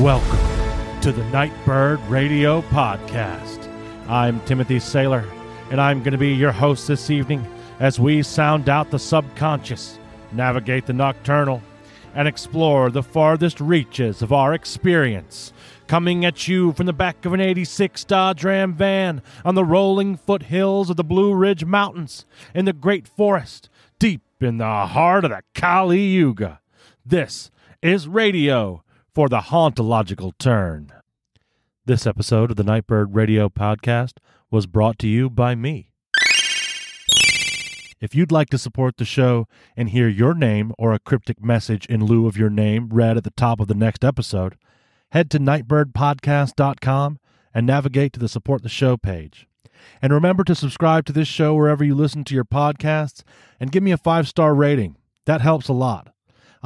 Welcome to the Nightbird Radio Podcast. I'm Timothy Saylor, and I'm going to be your host this evening as we sound out the subconscious, navigate the nocturnal, and explore the farthest reaches of our experience. Coming at you from the back of an 86 Dodge Ram van on the rolling foothills of the Blue Ridge Mountains in the Great Forest, deep in the heart of the Kali Yuga. This is radio for the hauntological turn. This episode of the Nightbird Radio Podcast was brought to you by me. If you'd like to support the show and hear your name or a cryptic message in lieu of your name read at the top of the next episode, head to nightbirdpodcast.com and navigate to the Support the Show page. And remember to subscribe to this show wherever you listen to your podcasts and give me a 5-star rating. That helps a lot.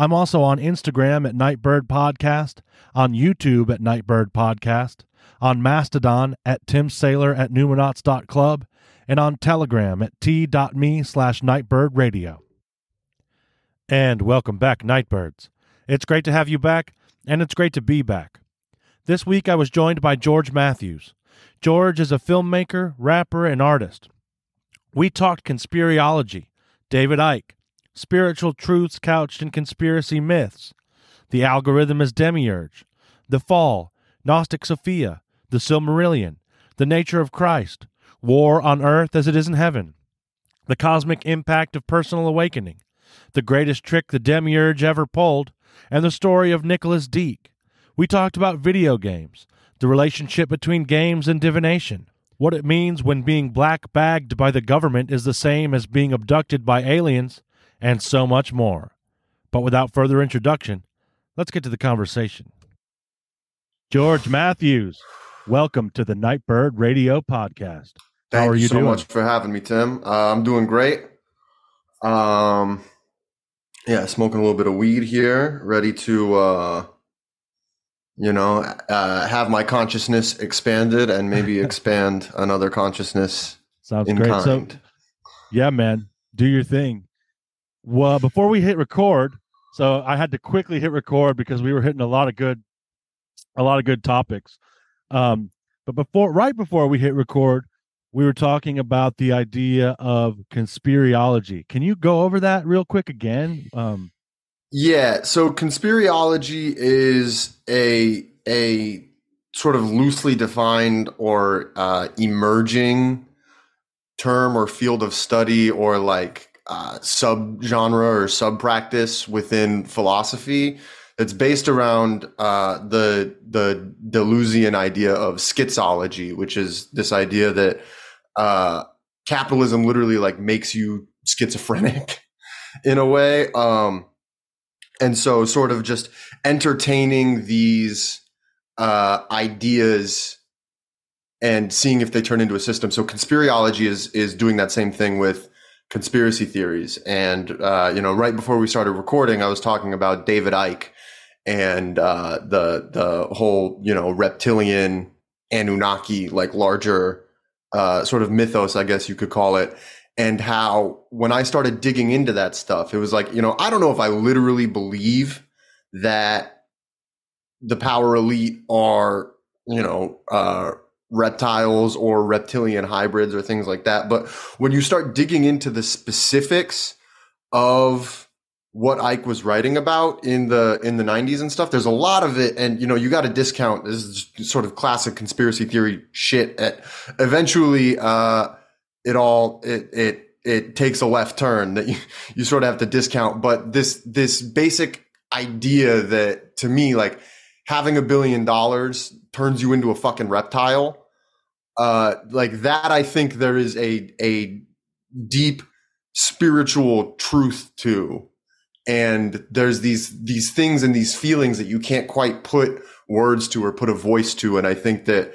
I'm also on Instagram at Nightbird Podcast, on YouTube at Nightbird Podcast, on Mastodon at Tim Saylor at Numinauts.club, and on Telegram at t.me/NightbirdRadio. And welcome back, Nightbirds. It's great to have you back, and it's great to be back. This week I was joined by George Matthews. George is a filmmaker, rapper, and artist. We talked conspiriology, David Icke, spiritual truths couched in conspiracy myths, the algorithm as demiurge, the fall, gnostic Sophia, the Silmarillion, the nature of Christ, war on earth as it is in heaven, the cosmic impact of personal awakening, the greatest trick the demiurge ever pulled, and the story of Nicholas Deak. We talked about video games, the relationship between games and divination, what it means when being black-bagged by the government is the same as being abducted by aliens, and so much more. But without further introduction, let's get to the conversation. George Matthews, welcome to the Nightbird Radio Podcast. How are you doing? Thank you so much for having me, Tim. I'm doing great. Smoking a little bit of weed here, ready to, have my consciousness expanded and maybe expand another consciousness. Sounds great. Kind. So, yeah, man, do your thing. Well, before we hit record, so I had to quickly hit record because we were hitting a lot of good topics. But right before we hit record, we were talking about the idea of conspiriology. Can you go over that real quick again? So conspiriology is a sort of loosely defined or emerging term or field of study or like subgenre or sub-practice within philosophy. It's based around the Deleuzian idea of schizology, which is this idea that capitalism literally like makes you schizophrenic in a way. And so sort of just entertaining these ideas and seeing if they turn into a system. So conspiriology is doing that same thing with conspiracy theories. And, right before we started recording, I was talking about David Icke and the whole, reptilian Anunnaki, like larger sort of mythos, I guess you could call it. And how when I started digging into that stuff, it was like, I don't know if I literally believe that the power elite are, reptiles or reptilian hybrids or things like that. But when you start digging into the specifics of what Icke was writing about in the 90s and stuff, there's a lot of it. And, you got to discount this is sort of classic conspiracy theory shit. Eventually, it takes a left turn that you sort of have to discount. But this basic idea that to me, like having $1 billion turns you into a fucking reptile, like that, I think there is a deep spiritual truth to, and there's these things and these feelings that you can't quite put words to or put a voice to. And I think that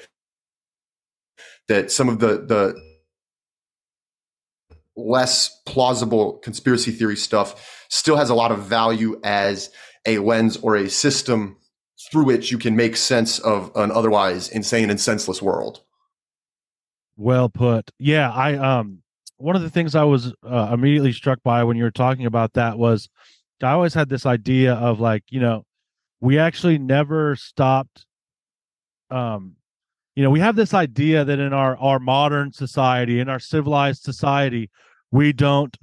some of the less plausible conspiracy theory stuff still has a lot of value as a lens or a system through which you can make sense of an otherwise insane and senseless world. Well put. Yeah, I one of the things I was immediately struck by when you were talking about that was I always had this idea of like, we actually never stopped. Um, we have this idea that in our modern society, in our civilized society, we don't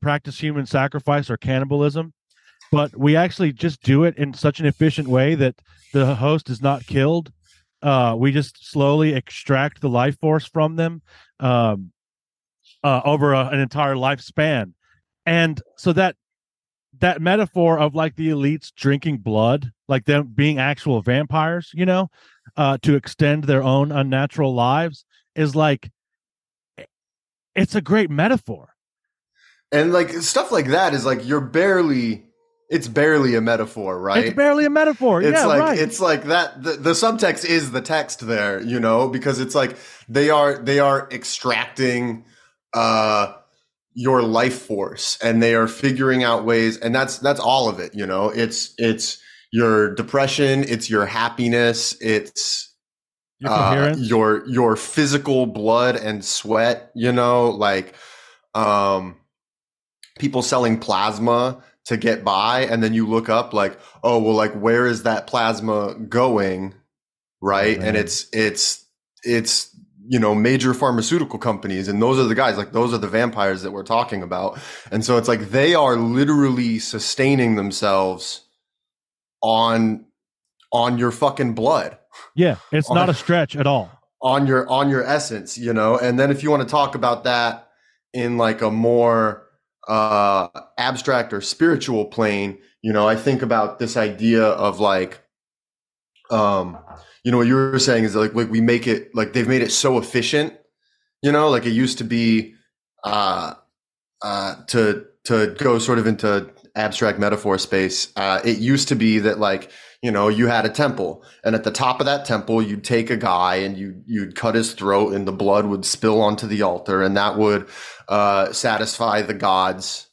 practice human sacrifice or cannibalism, but we actually just do it in such an efficient way that the host is not killed. We just slowly extract the life force from them um, over an entire lifespan, and so that metaphor of like the elites drinking blood, like them being actual vampires, to extend their own unnatural lives, is like it's a great metaphor. And like stuff like that is like it's barely a metaphor, It's right? barely a metaphor. Yeah, right. It's like that the subtext is the text there, because it's like they are extracting your life force, and they are figuring out ways, and that's all of it, it's your depression, it's your happiness, it's Your coherence. your physical blood and sweat, like um people selling plasma to get by, and then you look up like, oh well, like where is that plasma going, right? Oh, And it's major pharmaceutical companies, and those are the guys, like those are the vampires that we're talking about. And so it's like they are literally sustaining themselves on your fucking blood. Yeah, it's on, not a stretch at all. on your essence, and then if you want to talk about that in like a more abstract or spiritual plane, I think about this idea of like what you were saying is like we make it, like they've made it so efficient, like it used to be to go sort of into abstract metaphor space. It used to be that like, you had a temple, and at the top of that temple, you'd take a guy and you'd cut his throat, and the blood would spill onto the altar, and that would satisfy the gods,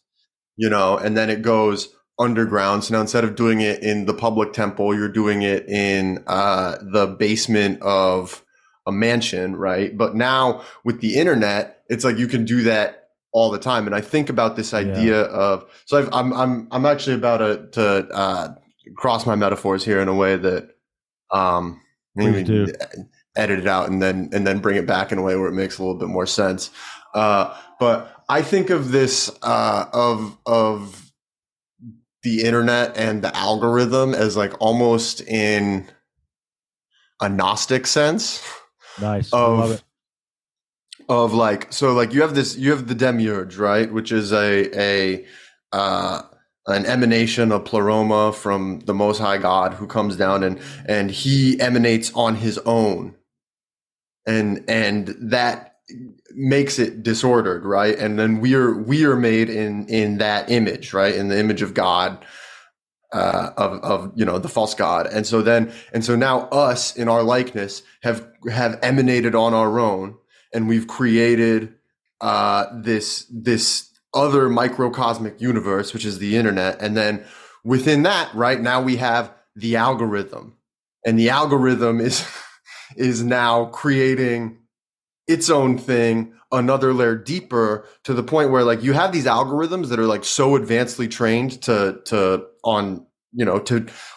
and then it goes underground. So now instead of doing it in the public temple, you're doing it in the basement of a mansion, right? But now with the internet, it's like you can do that all the time. And I think about this idea of, so I'm actually about to cross my metaphors here in a way that maybe edit it out and then bring it back in a way where it makes a little bit more sense. But I think of this of the internet and the algorithm as like almost in a gnostic sense. Nice. I love it. Of like, so like you have the demiurge, right? Which is an emanation, a pleroma from the Most High God, who comes down and he emanates on his own. And that makes it disordered, right? And then we are made in that image, right? In the image of God, of the false God. And so now us in our likeness have emanated on our own, and we've created this other microcosmic universe, which is the internet. And then within that, right now we have the algorithm, and the algorithm is now creating its own thing, another layer deeper, to the point where like you have these algorithms that are like so advancedly trained to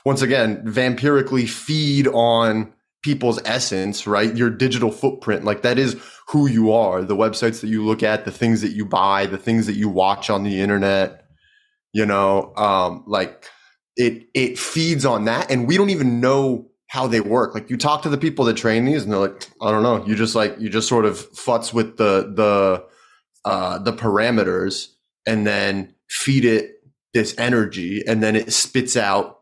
once again vampirically feed on people's essence, right? Your digital footprint, like that is who you are. The websites that you look at, the things that you buy, the things that you watch on the internet, like it feeds on that, and we don't even know how they work. Like you talk to the people that train these, and they're like, I don't know. You just sort of futz with the parameters, and then feed it this energy, and then it spits out,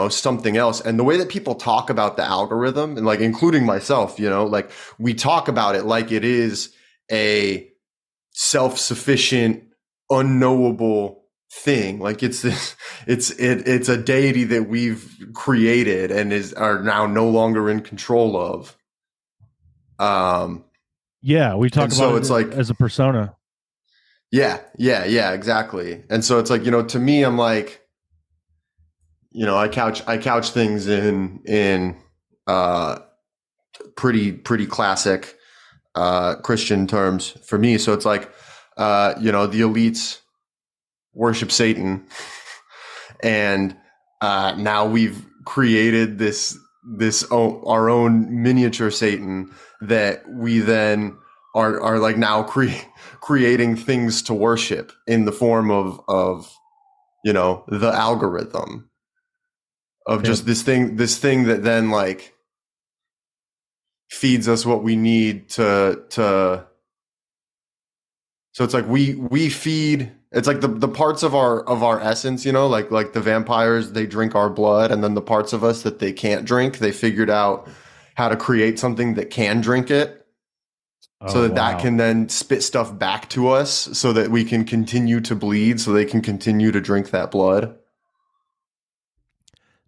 something else. And the way that people talk about the algorithm, and like including myself, like we talk about it like it is a self-sufficient, unknowable thing. Like it's a deity that we've created and are now no longer in control of. We talk about it like as a persona. Yeah, exactly. And so it's like, to me, I'm like, I couch things in pretty classic Christian terms for me. So it's like, the elites worship Satan, and now we've created our own miniature Satan that we then are like now creating things to worship in the form of the algorithm of Yeah. just this thing that then like feeds us what we need to so it's like we feed, it's like the parts of our essence, like the vampires, they drink our blood, and then the parts of us that they can't drink, they figured out how to create something that can drink it, Oh, so that wow. can then spit stuff back to us so that we can continue to bleed, so they can continue to drink that blood.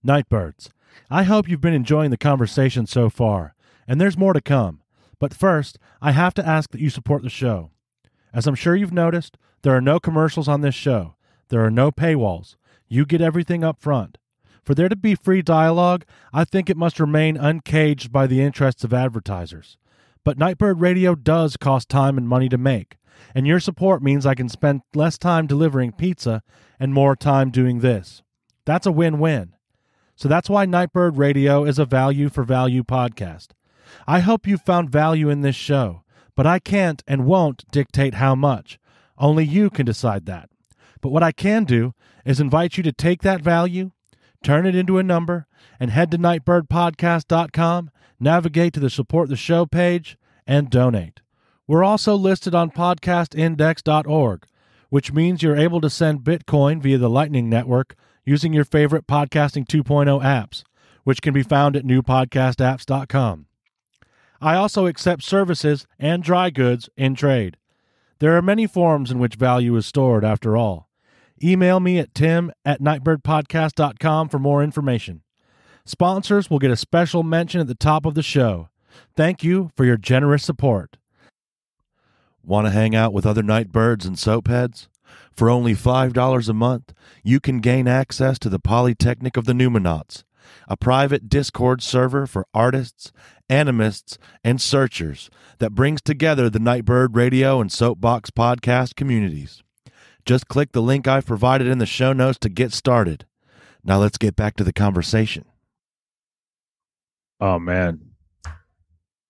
Nightbirds, I hope you've been enjoying the conversation so far, and there's more to come. But first, I have to ask that you support the show. As I'm sure you've noticed, there are no commercials on this show. There are no paywalls. You get everything up front. For there to be free dialogue, I think it must remain uncaged by the interests of advertisers. But Nightbird Radio does cost time and money to make, and your support means I can spend less time delivering pizza and more time doing this. That's a win-win. So that's why Nightbird Radio is a value for value podcast. I hope you found value in this show, but I can't and won't dictate how much. Only you can decide that. But what I can do is invite you to take that value, turn it into a number, and head to nightbirdpodcast.com, navigate to the Support the Show page, and donate. We're also listed on podcastindex.org, which means you're able to send Bitcoin via the Lightning Network using your favorite Podcasting 2.0 apps, which can be found at newpodcastapps.com. I also accept services and dry goods in trade. There are many forms in which value is stored, after all. Email me at tim@nightbirdpodcast.com for more information. Sponsors will get a special mention at the top of the show. Thank you for your generous support. Want to hang out with other Nightbirds and Soapheads? For only $5 a month, you can gain access to the Polytechnic of the Numinauts, a private Discord server for artists, animists, and searchers that brings together the Nightbird Radio and Soapbox podcast communities. Just click the link I've provided in the show notes to get started. Now let's get back to the conversation. Oh, man.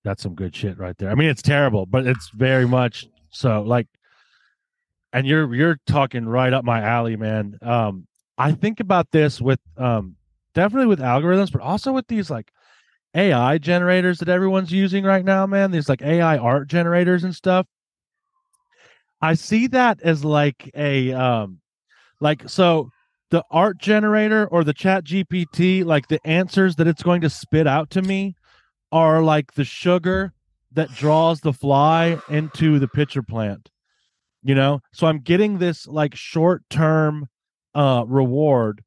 That's some good shit right there. I mean, it's terrible, but it's very much so. Like, and you're talking right up my alley, man. I think about this with definitely with algorithms, but also with these like AI generators that everyone's using right now, man. These like AI art generators and stuff. I see that as like so the art generator or the chat GPT, like the answers that it's going to spit out to me are like the sugar that draws the fly into the pitcher plant. So I'm getting this like short-term reward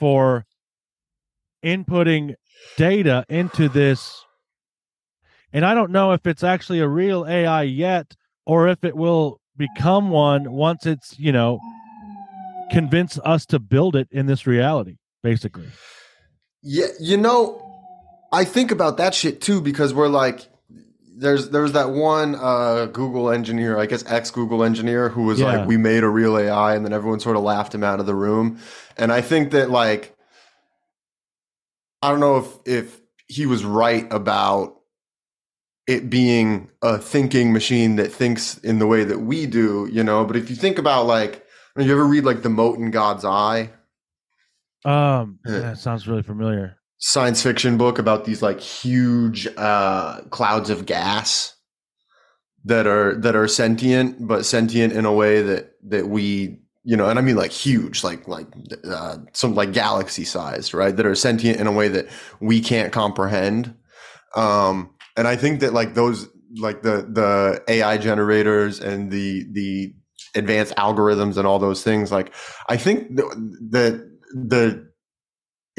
for inputting data into this, and I don't know if it's actually a real AI yet or if it will become one once it's convince us to build it in this reality, basically. Yeah, I think about that shit too, because we're like, there was that one Google engineer, I guess ex-Google engineer, who was like, we made a real AI, and then everyone sort of laughed him out of the room. And I think that, like, I don't know if he was right about it being a thinking machine that thinks in the way that we do, but if you think about, like, you ever read like The Mote in God's Eye? That sounds really familiar. Science fiction book about these like huge clouds of gas that are sentient, but sentient in a way that we, and I mean like huge, like some like galaxy sized, right? That are sentient in a way that we can't comprehend. And I think that like those, like the AI generators and the advanced algorithms and all those things, like I think that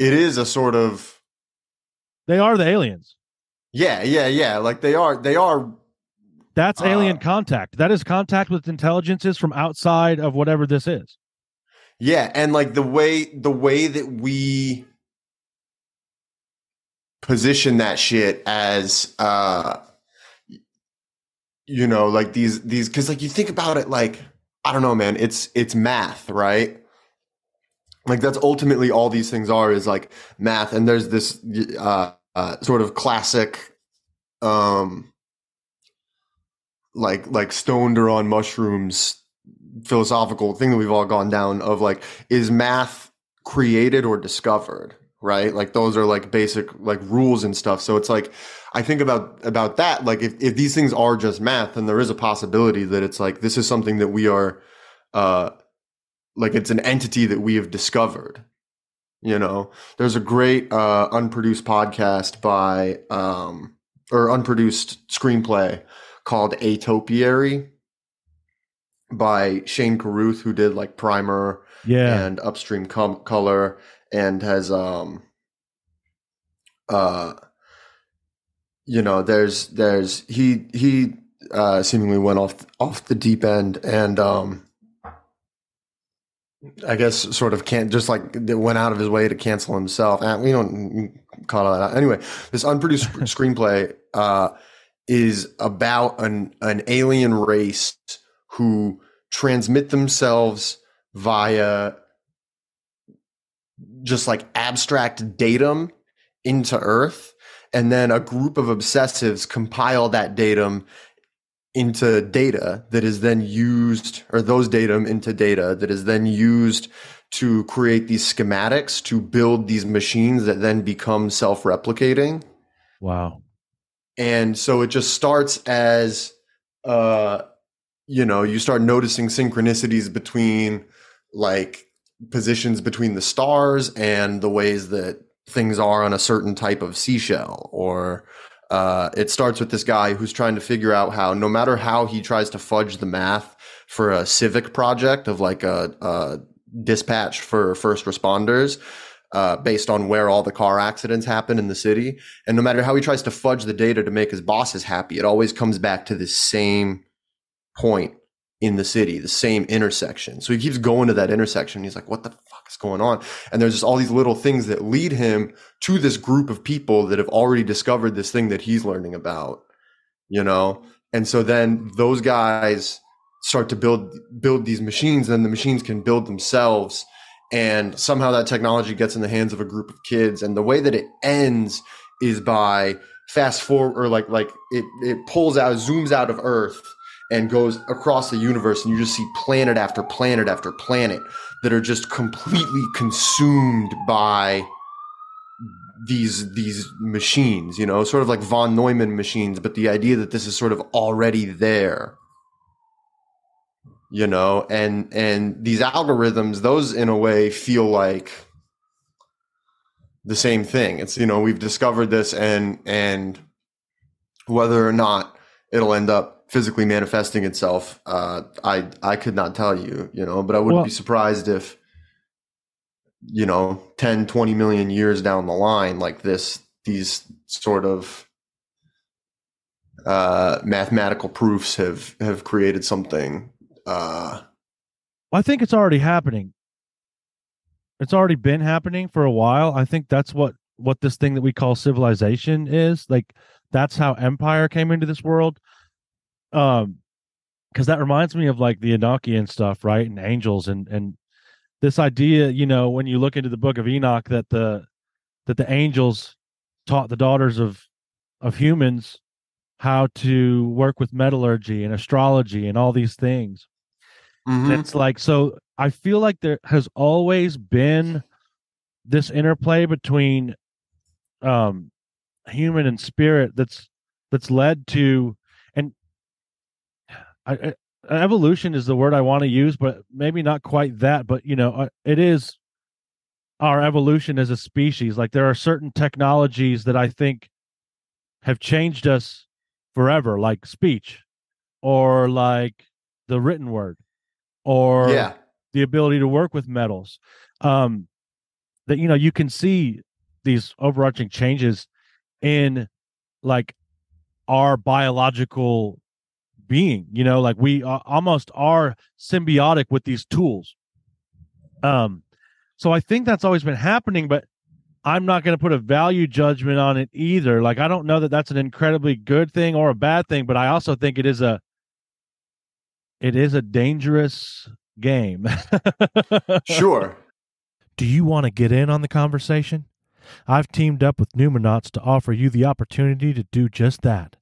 it is a sort of, they are the aliens. Yeah. Like they are. That's alien contact. That is contact with intelligences from outside of whatever this is. Yeah, and like the way that we position that shit as, like these, because like you think about it, like, I don't know, man, it's math, right? Like that's ultimately all these things are, is like math. And there's this sort of classic um like stoned or on mushrooms philosophical thing that we've all gone down of like, is math created or discovered, right? Like those are like basic like rules and stuff. So it's like, I think about that, like if these things are just math, then there is a possibility that it's like this is something that we are like it's an entity that we have discovered. You know, there's a great unproduced podcast by or unproduced screenplay called Atopiary by Shane Carruth, who did like Primer Yeah. and Upstream Color, and has uh you know, there's he seemingly went off the deep end, and I guess sort of can't, just like went out of his way to cancel himself. We don't call that out. Anyway, this unproduced screenplay is about an alien race who transmit themselves via just like abstract datum into Earth, and then a group of obsessives compile that datum into data that is then used, or those datum into data that is then used to create these schematics to build these machines that then become self-replicating. Wow. And so it just starts as you know, you start noticing synchronicities between like positions between the stars and the ways that things are on a certain type of seashell. Or it starts with this guy who's trying to figure out how, no matter how he tries to fudge the math for a civic project of like a dispatch for first responders, based on where all the car accidents happen in the city. And no matter how he tries to fudge the data to make his bosses happy, it always comes back to this same point in the city, the same intersection. So he keeps going to that intersection. He's like, what the fuck is going on? And there's just all these little things that lead him to this group of people that have already discovered this thing that he's learning about, you know? And so then those guys start to build these machines, and the machines can build themselves. And somehow that technology gets in the hands of a group of kids. And the way that it ends is by fast forward, or like it pulls out, zooms out of Earth and goes across the universe, and you just see planet after planet after planet that are just completely consumed by these machines, you know, sort of like von Neumann machines, but the idea that this is sort of already there, you know, and these algorithms, those in a way feel like the same thing. It's, you know, we've discovered this, and whether or not it'll end up physically manifesting itself, I could not tell you, you know, but I wouldn't be surprised if, you know, 10, 20 million years down the line, like these sort of mathematical proofs have created something. I think it's already happening. It's already been happening for a while. I think that's what this thing that we call civilization is. Like, that's how empire came into this world. Because that reminds me of like the Enochian stuff, right? And angels, and this idea, you know, when you look into the book of Enoch, that the angels taught the daughters of humans how to work with metallurgy and astrology and all these things. Mm-hmm. It's like, so I feel like there has always been this interplay between human and spirit that's led to, and evolution is the word I want to use, but maybe not quite that, but you know, it is our evolution as a species. Like, there are certain technologies that I think have changed us forever, like speech, or like the written word, or the ability to work with metals. That, you know, you can see these overarching changes in like our biological being, you know, like we almost are symbiotic with these tools. So I think that's always been happening, but I'm not going to put a value judgment on it either. Like, I don't know that that's an incredibly good thing or a bad thing, but I also think it is a dangerous game. Sure. Do you want to get in on the conversation? I've teamed up with Numinauts to offer you the opportunity to do just that.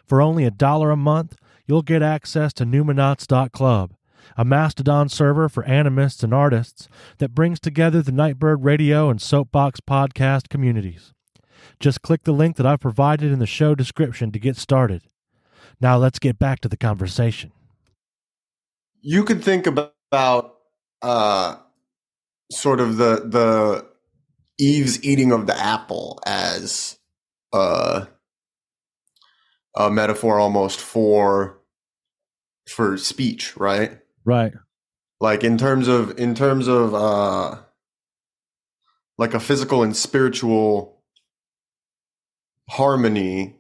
For only $1 a month, you'll get access to Numinauts.club, a Mastodon server for animists and artists that brings together the Nightbird Radio and Soapbox podcast communities. Just click the link that I've provided in the show description to get started. Now let's get back to the conversation. You could think about sort of the Eve's eating of the apple as a metaphor almost for speech, right? Right. Like in terms of like a physical and spiritual harmony,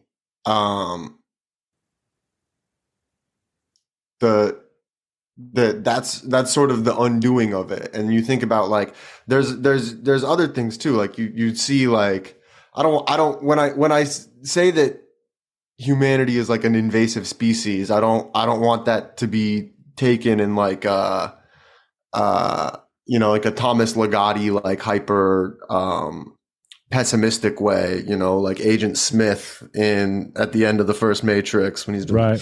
that's sort of the undoing of it. And you think about like there's other things too. Like you'd see like I don't when I say that humanity is like an invasive species, I don't want that to be taken in like like a Thomas Ligotti like hyper pessimistic way, like Agent Smith at the end of the first Matrix when he's doing, right.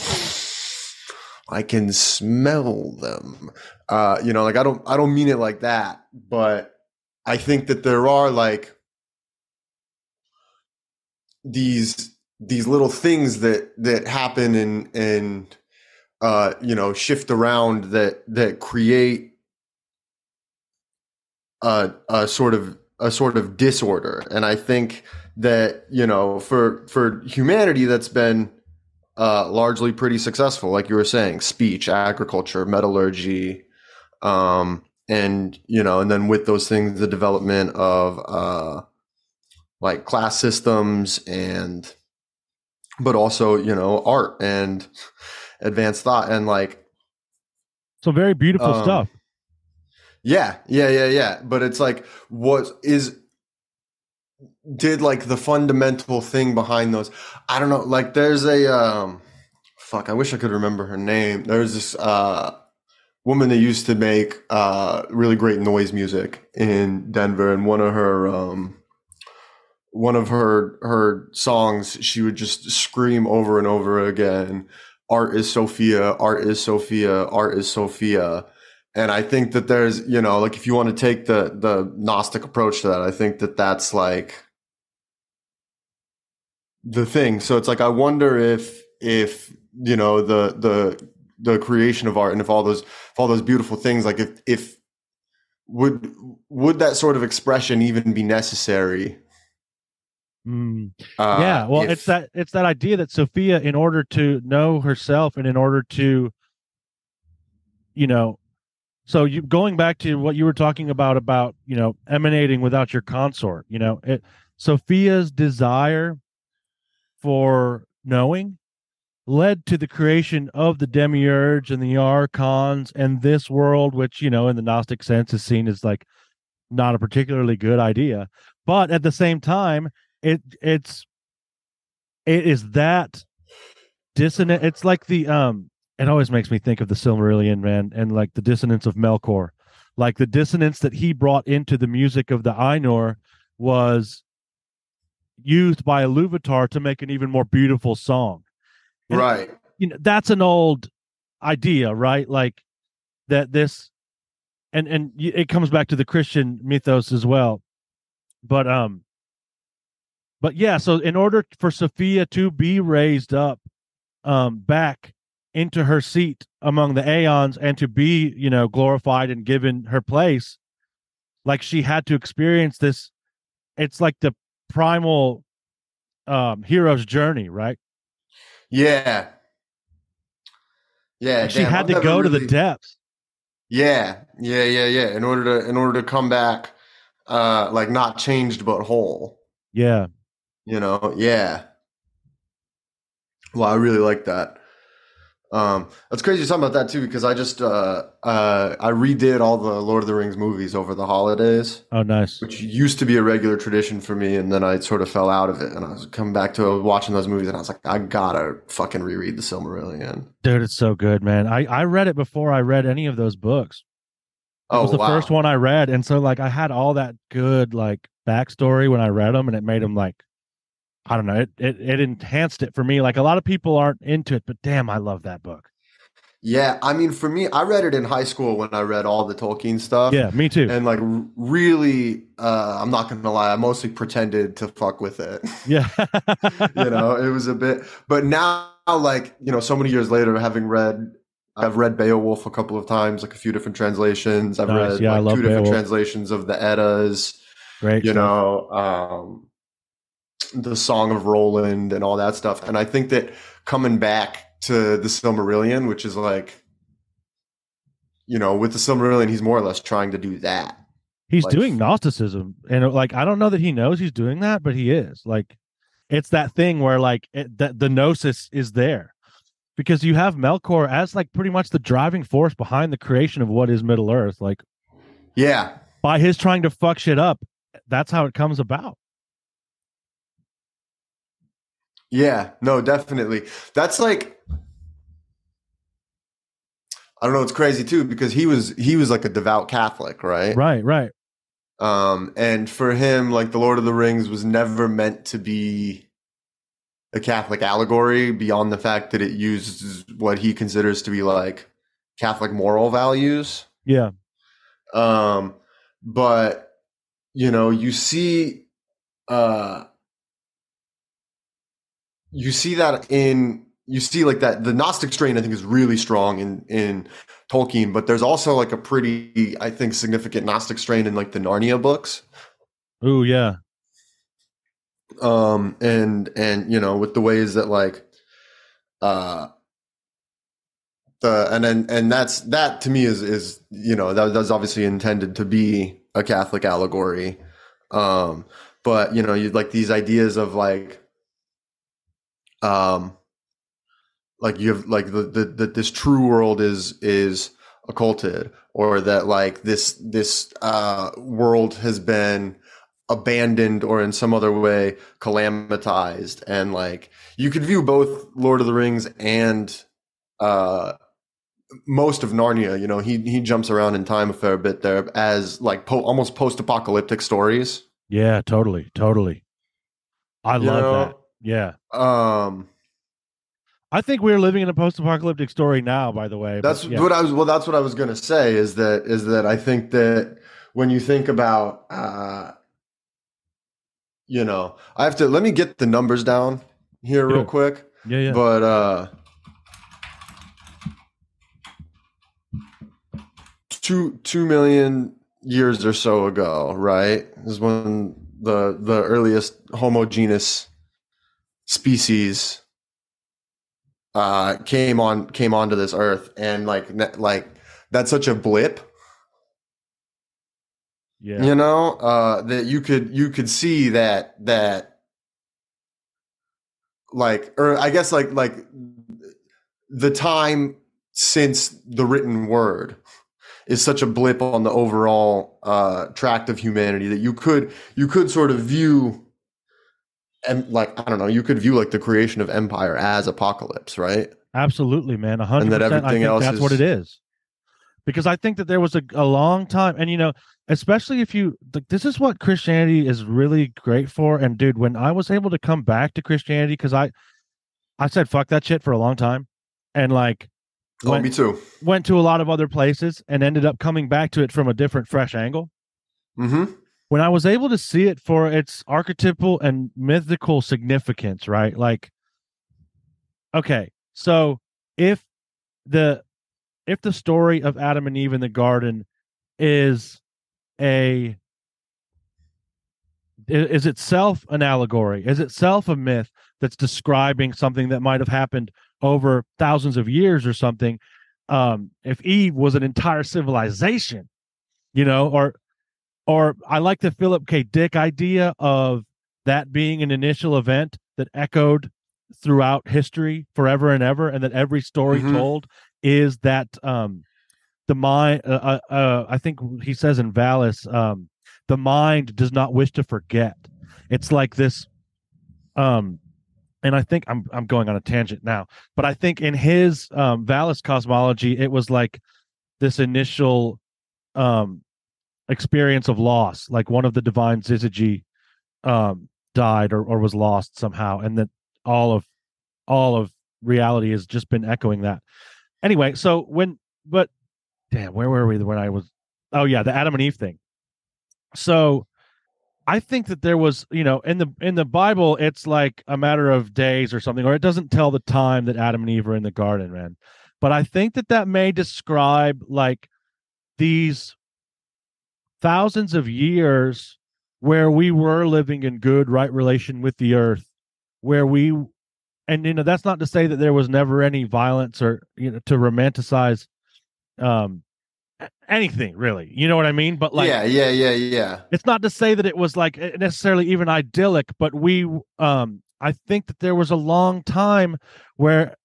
I can smell them. Like I don't mean it like that, but I think that there are like these little things that happen and shift around that create a sort of disorder. And I think that, for humanity, that's been largely pretty successful, like you were saying, speech, agriculture, metallurgy, and then with those things, the development of like class systems but also, art and advanced thought and like some very beautiful stuff. Yeah. But it's like, did like the fundamental thing behind those? I don't know. Like there's a, I wish I could remember her name. There's this, woman that used to make, really great noise music in Denver. And one of her songs, she would just scream over and over again, art is Sophia, art is Sophia, art is Sophia. And I think that there's, like if you want to take the Gnostic approach to that, I think that that's like the thing. So it's like, I wonder if the creation of art and if all those beautiful things, like if would that sort of expression even be necessary? Yeah, well, it's that idea that Sophia, in order to know herself and in order to, so you going back to what you were talking about, emanating without your consort, Sophia's desire for knowing led to the creation of the demiurge and the archons and this world, which, in the Gnostic sense is seen as like not a particularly good idea. But at the same time, it is that dissonant. It's like the it always makes me think of the Silmarillion, man, and like the dissonance of Melkor. Like the dissonance that he brought into the music of the Ainur was used by Iluvatar to make an even more beautiful song. And right. That's an old idea, right? Like that this and it comes back to the Christian mythos as well. But yeah, so in order for Sophia to be raised up back into her seat among the aeons and to be, glorified and given her place, like she had to experience this. It's like the primal hero's journey, right? Yeah. Like she had to go to the depths. Yeah. In order to come back, like not changed but whole. Yeah. Yeah. Well, I really like that. That's crazy to talk about that too, because I just I redid all the Lord of the Rings movies over the holidays. Oh, nice. Which used to be a regular tradition for me, and then I sort of fell out of it. And I was coming back to watching those movies, and I was like, I gotta fucking reread the Silmarillion. Dude, it's so good, man. I read it before I read any of those books. It was Oh the first wow. one I read, and so like I had all that good like backstory when I read them, and it made them like I don't know, it enhanced it for me. Like a lot of people aren't into it, but damn, I love that book. Yeah, I mean, for me, I read it in high school when I read all the Tolkien stuff, Yeah, me too. and like really, I'm not gonna lie, I mostly pretended to fuck with it. Yeah, It was a bit, but now, like, so many years later, I've read Beowulf a couple of times, like a few different translations. I've nice. read Yeah, I like two love different Beowulf. translations of the Eddas, Great you stuff. know, the Song of Roland and all that stuff. And I think that coming back to the Silmarillion, which is like, with the Silmarillion, he's more or less trying to do that. He's Like, doing Gnosticism, and like I don't know that he knows he's doing that, but he is. Like, it's that thing where like that the gnosis is there because you have Melkor as like pretty much the driving force behind the creation of what is Middle Earth. Like yeah, by his trying to fuck shit up, that's how it comes about. yeah, no, definitely. That's like, I don't know, it's crazy too, because he was like a devout Catholic, right? Right, right. And for him, like the Lord of the Rings was never meant to be a Catholic allegory beyond the fact that it uses what he considers to be like Catholic moral values. Yeah, Um, but you know, uh you see that you see like that the Gnostic strain I think is really strong in Tolkien, but there's also like a pretty, I think, significant Gnostic strain in like the Narnia books. ooh, yeah. And with the ways that like uh and that to me is that's obviously intended to be a Catholic allegory. Um but you like these ideas of um like you have like the this true world is occulted, or that like this world has been abandoned or in some other way calamitized, and like you could view both Lord of the Rings and uh most of Narnia, he jumps around in time a fair bit there as like almost post-apocalyptic stories, Yeah, totally, totally. I you love that. know Yeah. um I think we're living in a post-apocalyptic story now, by the way. But yeah, that's what I was going to say, is that I think that when you think about I have to let me get the numbers down here real yeah, quick, yeah, yeah. but 2 million years or so ago, right, is when the earliest homogeneous species came onto this earth, and like that's such a blip, Yeah. that you could see that like, or I guess like the time since the written word is such a blip on the overall tract of humanity that you could sort of view, and like, I don't know, you could view like the creation of empire as apocalypse, right? Absolutely, man. And that 100%. I everything think else that's what it is. is. Because I think that there was a long time, and especially if you like, this is what Christianity is really great for. And dude, when I was able to come back to Christianity, because I said fuck that shit for a long time, and like Oh, went me too. went to a lot of other places and ended up coming back to it from a different, fresh angle. Mm-hmm. When I was able to see it for its archetypal and mythical significance, right? Like, okay, so if the if the story of Adam and Eve in the garden is a is itself an allegory, is itself a myth that's describing something that might have happened over thousands of years or something. If Eve was an entire civilization, or I like the Philip K. Dick idea of that being an initial event that echoed throughout history forever and ever, and that every story Mm-hmm. told is that the mind. I think he says in Valis, the mind does not wish to forget. It's like this. Um, and I think I'm going on a tangent now, but I think in his Valis cosmology, it was like this initial. um experience of loss, like one of the divine syzygy died or was lost somehow, and that all of all of reality has just been echoing that. Anyway, so when but damn, where were we when I was? Oh yeah, the Adam and Eve thing. So I think that there was, in the Bible, it's like a matter of days or something, or it doesn't tell the time that Adam and Eve are in the garden, man. But I think that that may describe like these thousands of years where we were living in good, right relation with the earth, where we, and that's not to say that there was never any violence or to romanticize um anything really. You know what I mean? But like, Yeah. it's not to say that it was like necessarily even idyllic, but we I think that there was a long time where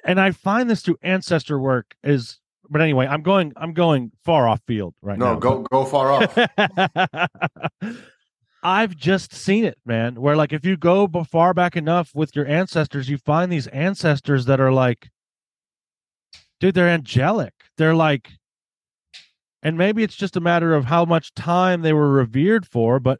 and I find this through ancestor work is but anyway, I'm going far off field right No, now. go far off. I've just seen it, man, where like if you go far back enough with your ancestors, you find these ancestors that are like, dude, they're angelic. They're like, and maybe it's just a matter of how much time they were revered for, but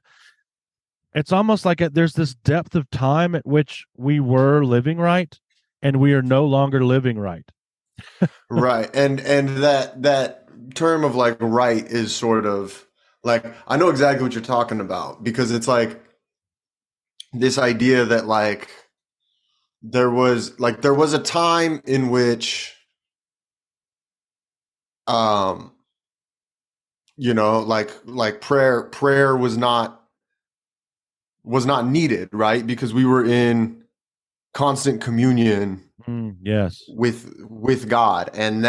it's almost like there's this depth of time at which we were living right and we are no longer living right. Right. And that term of like right is sort of like, I know exactly what you're talking about, because it's like this idea that like there was a time in which um like prayer was not needed, right? Because we were in constant communion Yes. with God, and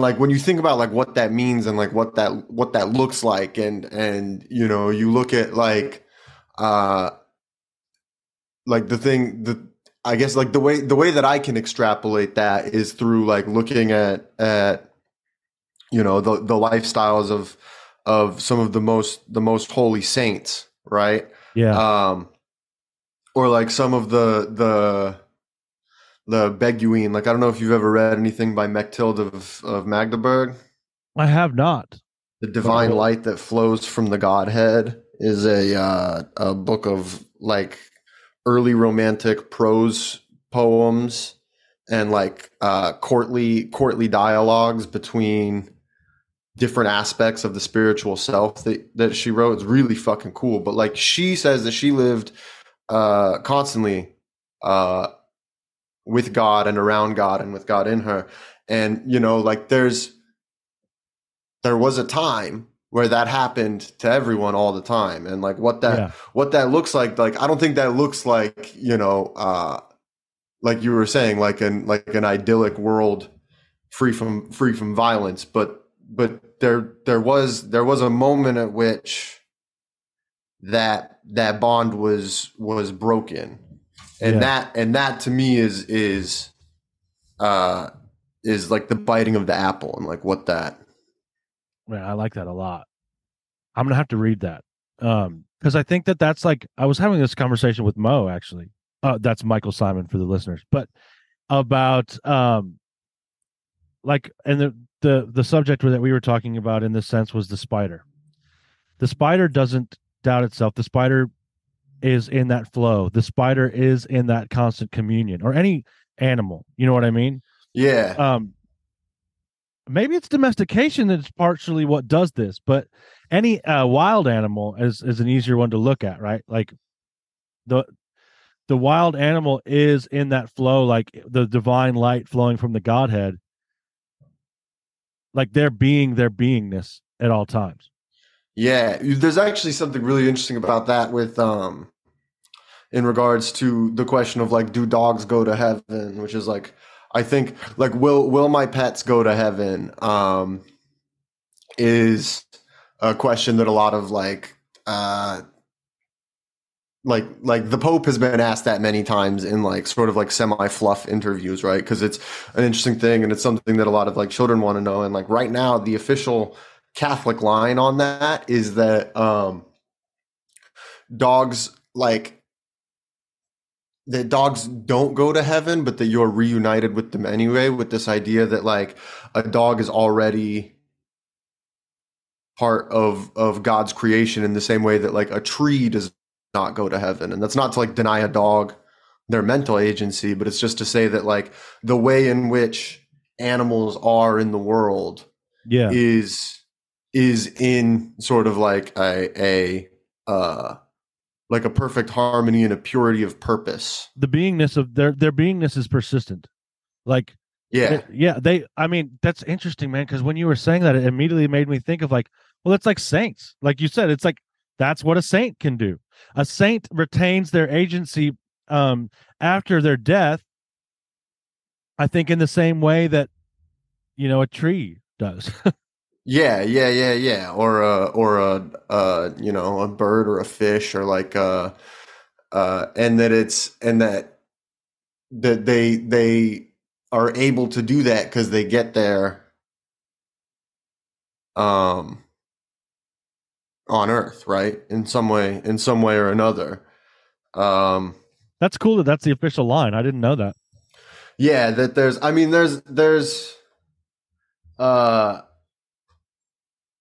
like when you think about like what that means and like what that looks like, and you look at uh like the I guess like the way that I can extrapolate that is through like looking at the lifestyles of some of the most holy saints, right? Yeah. Or like some of the Beguine. Like, I don't know if you've ever read anything by Mechtild of Magdeburg. I have not. The Divine Light That Flows from the Godhead is a book of like early romantic prose poems and like courtly dialogues between different aspects of the spiritual self that she wrote. It's really fucking cool. But like, she says that she lived constantly with God and around God and with God in her. And like there was a time where that happened to everyone all the time. And like what that looks like I don't think that looks like like you were saying, like an idyllic world free from violence, but there was a moment at which that bond was broken, and that to me is like the biting of the apple, and like what that. Man, I like that a lot. I'm gonna have to read that because I think that that's like I was having this conversation with Mo actually. That's Michael Simon for the listeners, but about like and the subject that we were talking about in this sense was the spider. The spider doesn't doubt itself. The spider is in that flow. The spider is in that constant communion, or any animal. You know what I mean? Yeah. Maybe it's domestication that's partially what does this, but any wild animal is an easier one to look at, right? Like the wild animal is in that flow, like the divine light flowing from the Godhead, like they're being their beingness at all times. Yeah, there's actually something really interesting about that with in regards to the question of like, do dogs go to heaven, which is like, I think like will my pets go to heaven is a question that a lot of like the Pope has been asked that many times in like sort of like semi-fluff interviews, right? Because it's an interesting thing and it's something that a lot of like children want to know. And like right now, the official Catholic line on that is that dogs that dogs don't go to heaven, but that you're reunited with them anyway, with this idea that like a dog is already part of God's creation in the same way that like a tree does not go to heaven. And that's not to like deny a dog their mental agency, but it's just to say that like the way in which animals are in the world Yeah. is in sort of like a like a perfect harmony and a purity of purpose. The beingness of their beingness is persistent. Like, Yeah. I mean, that's interesting, man, because when you were saying that, it immediately made me think of like, well, it's like saints. Like you said, it's like that's what a saint can do. A saint retains their agency after their death, I think, in the same way that, a tree does. Yeah. Or a bird or a fish or like and that they are able to do that because they get there um on Earth, right? In some way or another. Um That's cool that that's the official line. I didn't know that. yeah, that uh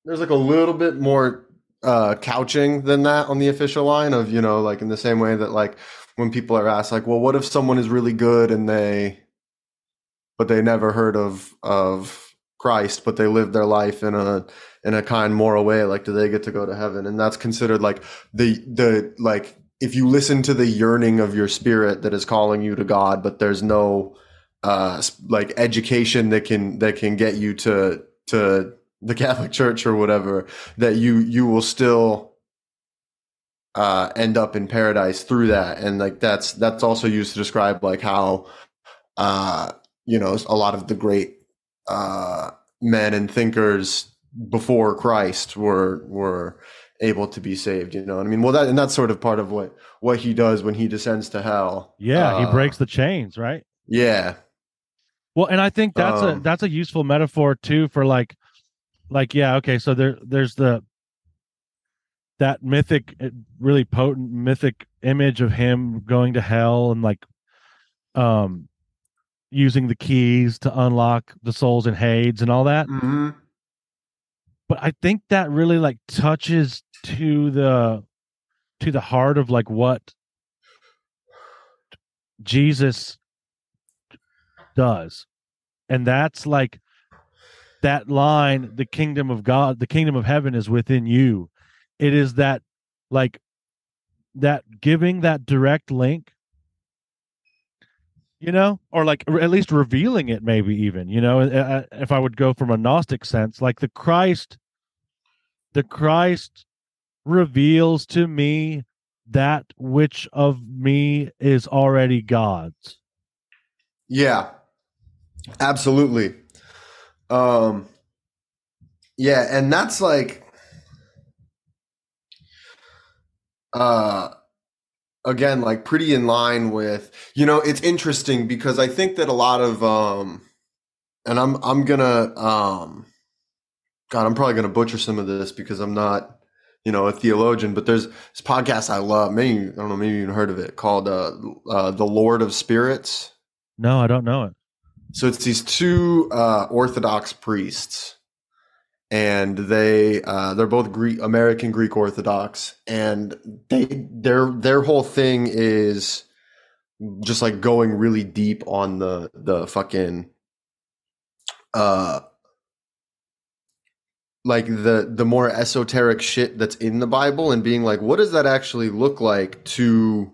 there's like a little bit more couching than that on the official line of, like in the same way that like when people are asked like, well, what if someone is really good and but they never heard of Christ, but they lived their life in a kind moral way, like do they get to go to heaven? And that's considered like the like if you listen to the yearning of your spirit that is calling you to God, but there's no like education that can get you to the Catholic Church or whatever, that you will still end up in paradise through that. And like that's also used to describe like how a lot of the great men and thinkers before Christ were able to be saved. You know what I mean? Well, that's sort of part of what he does when he descends to hell. Yeah, he breaks the chains, right? Yeah. Well, and I think that's a useful metaphor too for like yeah, okay, so there's that mythic, really potent mythic image of him going to hell and like um using the keys to unlock the souls in Hades and all that. Mm-hmm. But I think that really like touches to the heart of like what Jesus does. And that's like that line, the kingdom of God, the kingdom of heaven is within you. It is that like that giving that direct link, or like at least revealing it, maybe even, if I would go from a Gnostic sense, like the Christ reveals to me that which of me is already God's. Yeah, absolutely. Yeah, and that's like again, like pretty in line with, it's interesting because I think that a lot of and I'm gonna God, I'm probably gonna butcher some of this because I'm not, a theologian, but there's this podcast I love. Maybe I don't know, maybe you've heard of it, called The Lord of Spirits. No, I don't know it. So it's these two Orthodox priests, and they're both American Greek Orthodox, and their whole thing is just like going really deep on the fucking like the more esoteric shit that's in the Bible, and being like, what does that actually look like to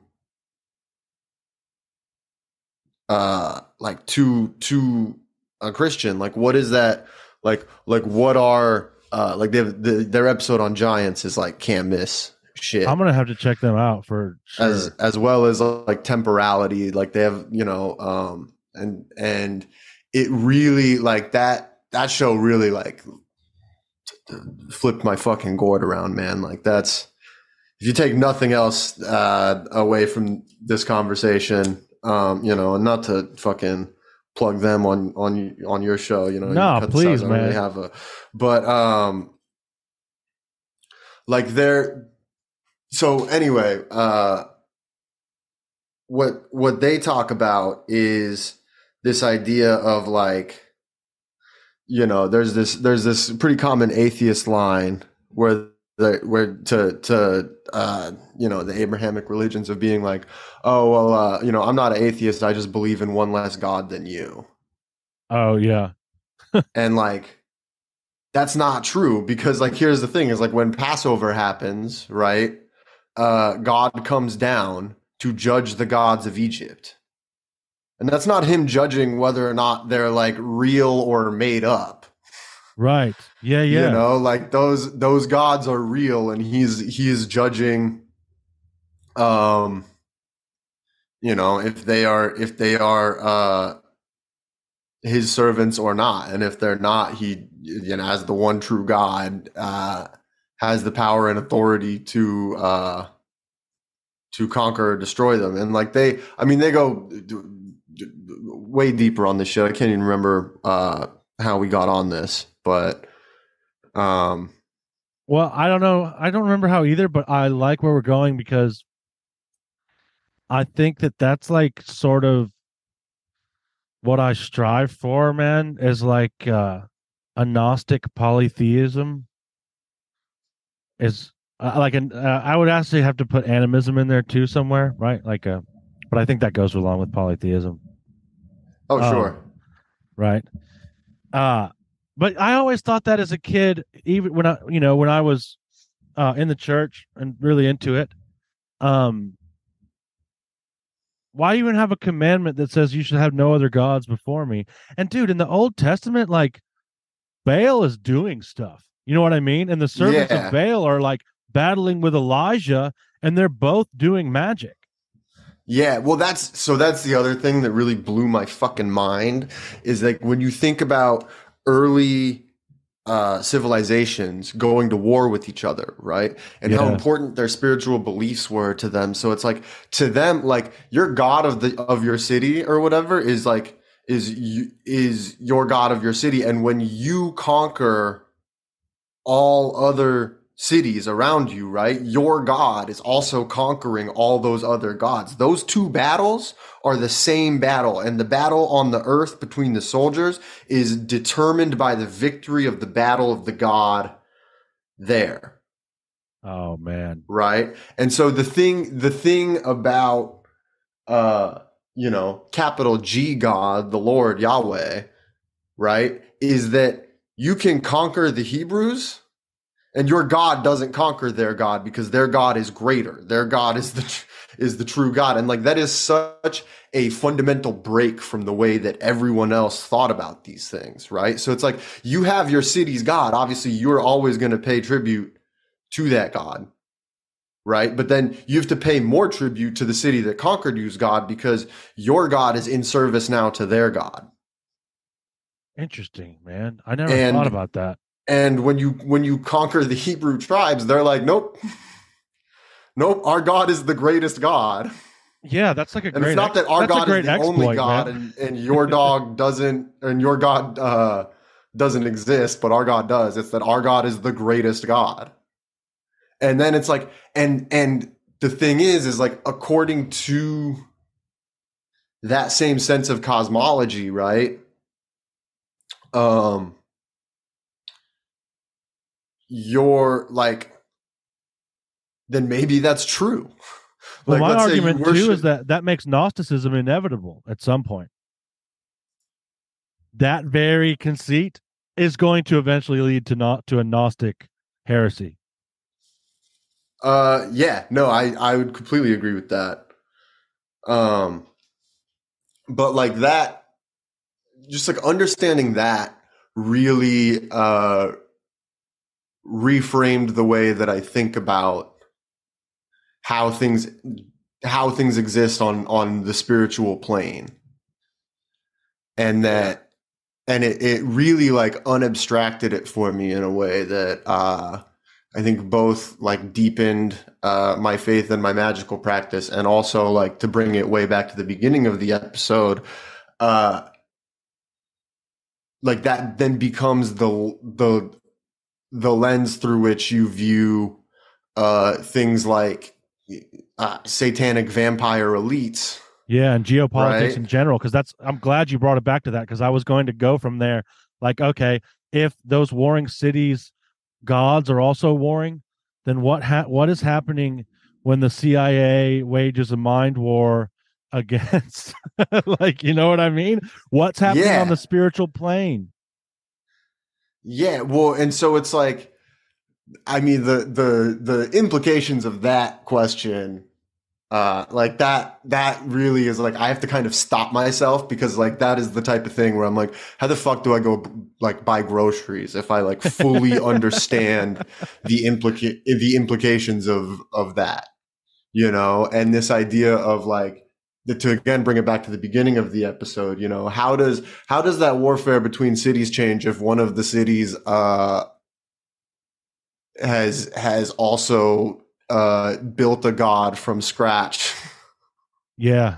like to a Christian? Like, what is that? Like what are like their episode on giants is like can't miss shit. I'm gonna have to check them out for sure. As well as like temporality. Like they have, and it really like that show really like flipped my fucking gourd around, man. Like that's, if you take nothing else away from this conversation, and not to fucking plug them on your show, No, you please, man. really have but like they're, so anyway, what they talk about is this idea of like there's this pretty common atheist line where the Abrahamic religions of being like, oh well, I'm not an atheist, I just believe in one less God than you. Oh yeah. And like that's not true, because like here's the thing is like when Passover happens, right? God comes down to judge the gods of Egypt. And that's not him judging whether or not they're like real or made up. Right. Yeah, yeah. Like those gods are real, and he is judging um if they are his servants or not. And if they're not, he, as the one true God, has the power and authority to conquer or destroy them. And like they go way deeper on this shit. I can't even remember how we got on this, but Well, I don't know. I don't remember how either, but I like where we're going because I think that that's like sort of what I strive for, man, is like a gnostic polytheism is like an I would actually have to put animism in there too somewhere, right? But I think that goes along with polytheism. oh Um, sure. right. Uh but I always thought that as a kid, even when I was in the church and really into it. Um why even have a commandment that says you should have no other gods before me? And dude, in the Old Testament, like Baal is doing stuff. You know what I mean? And the servants of Yeah. Baal are like battling with Elijah, and they're both doing magic. Yeah, well, that's the other thing that really blew my fucking mind is like when you think about early civilizations going to war with each other, right? And how Yeah. important their spiritual beliefs were to them. So it's like to them, like your god of your city or whatever is like is your god of your city, and when you conquer all other cities around you, right? Your God is also conquering all those other gods. Those two battles are the same battle, and the battle on the earth between the soldiers is determined by the victory of the battle of the God there, Oh man. right? And so the thing about capital G God, the Lord Yahweh, right, is that you can conquer the Hebrews, and your God doesn't conquer their God because their God is greater. Their God is the true God. And like that is such a fundamental break from the way that everyone else thought about these things, right? So it's like you have your city's God. Obviously, you're always going to pay tribute to that God, right? But then you have to pay more tribute to the city that conquered you's God because your God is in service now to their God. Interesting, man. I never thought And about that. and when you conquer the Hebrew tribes, they're like, nope, nope, our God is the greatest God. Yeah, that's like a And it's great not that our that's a God is great the only exploit, God, man. and your dog doesn't, and your God doesn't exist, but our God does. It's that our God is the greatest God. And then it's like, and the thing is like according to that same sense of cosmology, right? Um, you're like, then maybe that's true. Well, Like, my let's say you argument too is worship. that makes Gnosticism inevitable at some point. That very conceit is going to eventually lead to not to a Gnostic heresy. Yeah, no, I would completely agree with that. Um, but like that, just like understanding that really reframed the way that I think about how things how things exist on the spiritual plane, and that and it really like unabstracted it for me in a way that I think both like deepened my faith and my magical practice, and also like to bring it way back to the beginning of the episode, uh, like that then becomes the lens through which you view things like satanic vampire elites, Yeah, and geopolitics right? in general, because I'm glad you brought it back to that because I was going to go from there. Like, okay, if those warring cities gods are also warring, then what is happening when the CIA wages a mind war against like, you know what I mean? What's happening on Yeah. the spiritual plane? Yeah. Well, and so it's like, I mean, the implications of that question, like that really is like, I have to kind of stop myself, because like that is the type of thing where I'm like, how the fuck do I go like buy groceries if I like fully understand the implications of that, you know? And this idea of like, to again bring it back to the beginning of the episode, you know, how does that warfare between cities change if one of the cities has also built a god from scratch? Yeah.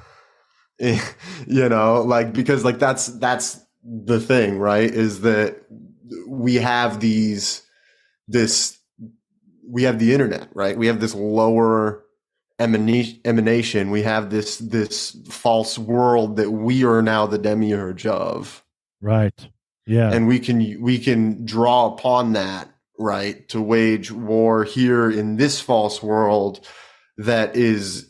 You know, like, because like that's the thing, right? Is that we have this we have the internet, right? We have this lower emanation. We have this false world that we are now the demiurge of, Right. Yeah. and we can draw upon that, right, to wage war here in this false world that is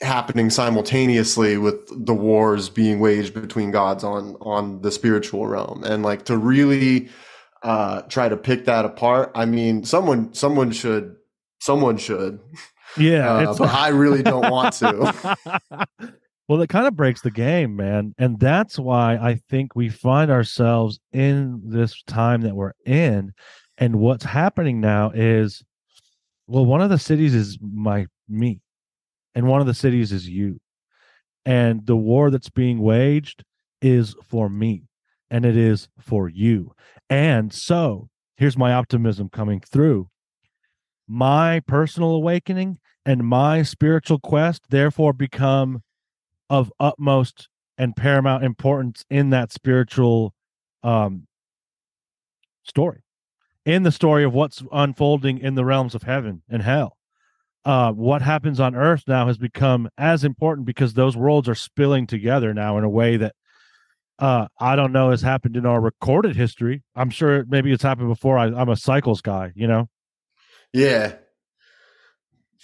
happening simultaneously with the wars being waged between gods on the spiritual realm. And like, to really try to pick that apart, I mean, someone should Yeah, it's but I really don't want to. well, it kind of breaks the game, man. And that's why I think we find ourselves in this time that we're in. And what's happening now is, well, one of the cities is me, and one of the cities is you. And the war that's being waged is for me, and it is for you. And so here's my optimism coming through. My personal awakening and my spiritual quest therefore become of utmost and paramount importance in that spiritual um, story, in the story of what's unfolding in the realms of heaven and hell. What happens on earth now has become as important, because those worlds are spilling together now in a way that I don't know has happened in our recorded history. I'm sure maybe it's happened before. I'm a cycles guy, you know, Yeah.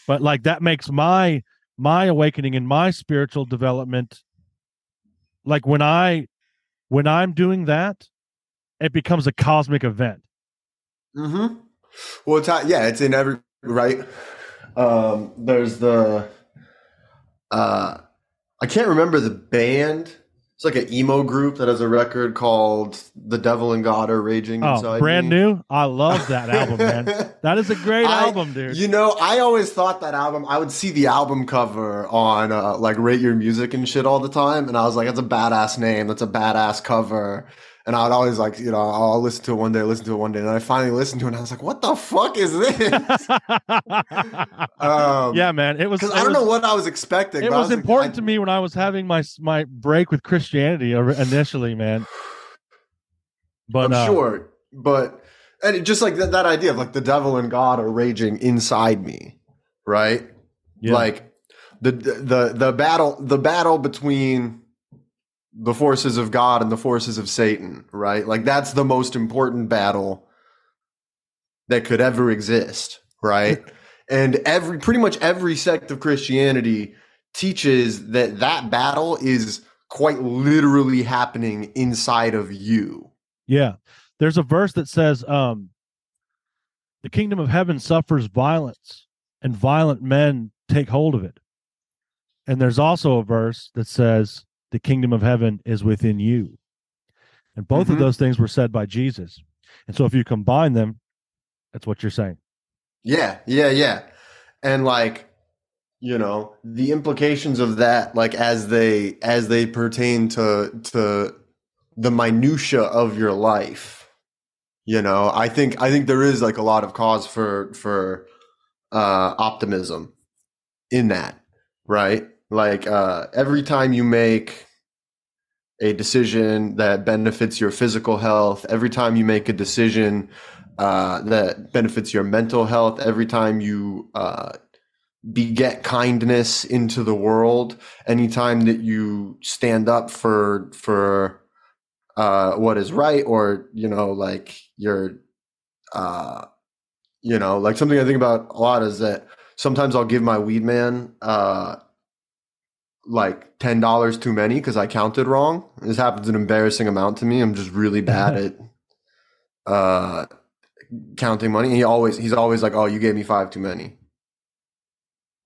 but like that makes my awakening and my spiritual development, like when I'm doing that, it becomes a cosmic event. Mm-hmm. Well, it's in every, right. There's the uh I can't remember the band. It's like an emo group that has a record called "The Devil and God Are Raging Oh, Inside brand Me." new. I love that album, man. That is a great album, dude. I always thought that album. I would see the album cover on like Rate Your Music and shit all the time, and I was like, "That's a badass name. That's a badass cover." And I would always like, I'll listen to it one day, and I finally listened to it, and I was like, "What the fuck is this?" Yeah, man. Because I don't know what I was expecting. It but I was like, important to me when I was having my break with Christianity initially, man. But I'm sure, but and just like that idea of like the devil and God are raging inside me, right? yeah, Like the battle between the forces of God and the forces of Satan, right? Like that's the most important battle that could ever exist, right? And pretty much every sect of Christianity teaches that battle is quite literally happening inside of you. yeah. There's a verse that says, "The kingdom of heaven suffers violence, and violent men take hold of it." And there's also a verse that says, "The kingdom of heaven is within you." And both of Mm-hmm. those things were said by Jesus. And so if you combine them, that's what you're saying. Yeah, yeah, yeah. And like, the implications of that, like as they pertain to the minutia of your life, I think there is like a lot of cause for optimism in that, right? Like every time you make a decision that benefits your physical health, every time you make a decision that benefits your mental health, every time you beget kindness into the world, anytime that you stand up for what is right, or like you're like something I think about a lot is that sometimes I'll give my weed man like $10 too many because I counted wrong. This happens an embarrassing amount to me. I'm just really bad at uh counting money. And he's always like, "Oh, you gave me five too many."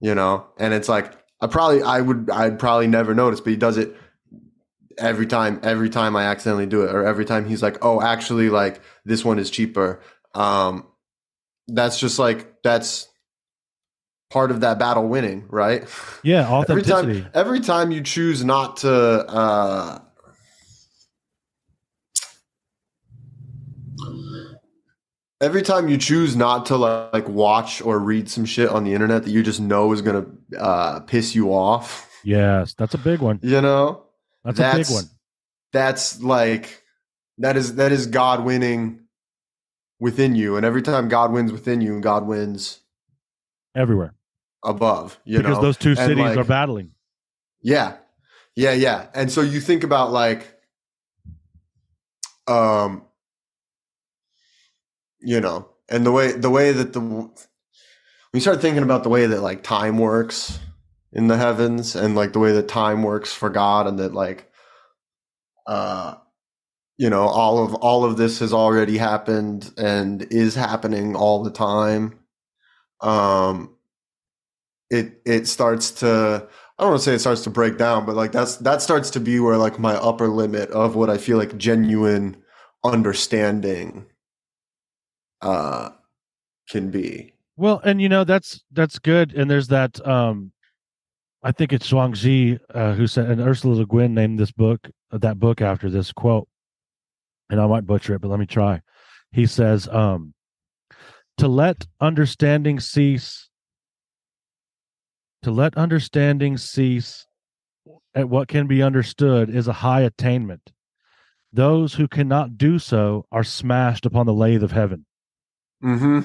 And it's like I'd probably never notice, but he does it every time I accidentally do it, or every time he's like, "Oh, actually, like this one is cheaper." That's just like that's part of that battle winning, right? Yeah, authenticity. Every time you choose not to every time you choose not to like watch or read some shit on the internet that you just know is gonna piss you off. Yes, that's a big one. That's a big one. That's like that is God winning within you, and every time God wins within you, and God wins everywhere above, because those two cities are battling. Yeah. And so you think about like, and the way that when you start thinking about the way that like time works in the heavens, and like the way that time works for God, and that like, all of this has already happened and is happening all the time. It starts to, I don't want to say it starts to break down, but like that starts to be where like my upper limit of what I feel like genuine understanding can be. Well, and that's good. And there's that I think it's Zhuangzi who said, and Ursula Le Guin named that book after this quote, and I might butcher it, but let me try. He says, to let understanding cease at what can be understood is a high attainment. Those who cannot do so are smashed upon the lathe of heaven. Mm-hmm.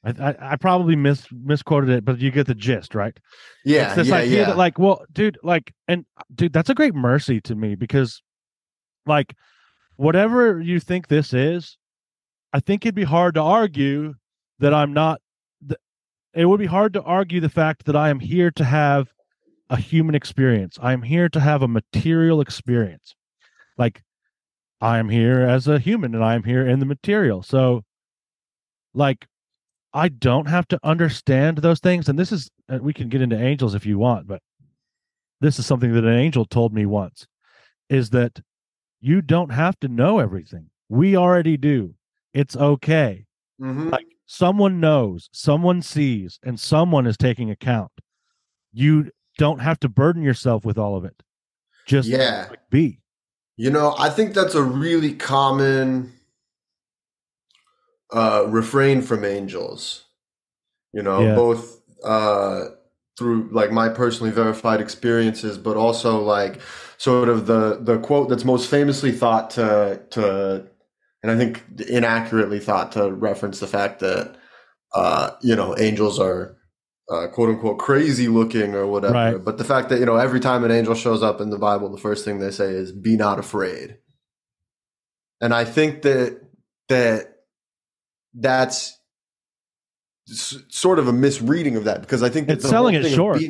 I probably misquoted it, but you get the gist, right? Yeah, it's this idea that, like, well, dude, that's a great mercy to me, because, like, whatever you think this is, I think it'd be hard to argue that I'm not. It would be hard to argue the fact that I am here to have a human experience. I am here to have a material experience. Like, I am here as a human, and I am here in the material. So, like, I don't have to understand those things. And this is, we can get into angels if you want, but this is something that an angel told me once, is that you don't have to know everything. We already do. It's okay. Mm-hmm. Like, someone knows, someone sees, and someone is taking account. You don't have to burden yourself with all of it. Just be. I think that's a really common refrain from angels. Both through like my personally verified experiences, but also like sort of the quote that's most famously thought to and I think inaccurately thought to reference the fact that angels are quote unquote crazy looking or whatever. Right. But the fact that every time an angel shows up in the Bible, the first thing they say is "Be not afraid." And I think that's sort of a misreading of that, because I think that it's selling it short.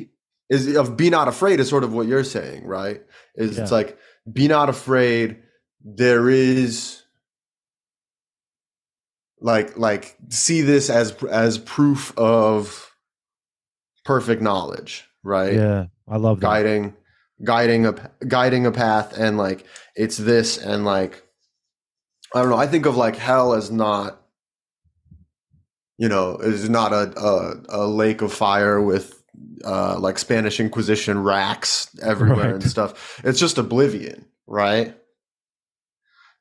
Be not afraid is sort of what you're saying, right? It's like, be not afraid. There is like see this as proof of perfect knowledge, right? Yeah, I love that. Guiding a path, and like it's this, and like I don't know. I think of like hell as not, is not a lake of fire with like Spanish Inquisition racks everywhere and stuff. It's just oblivion, right?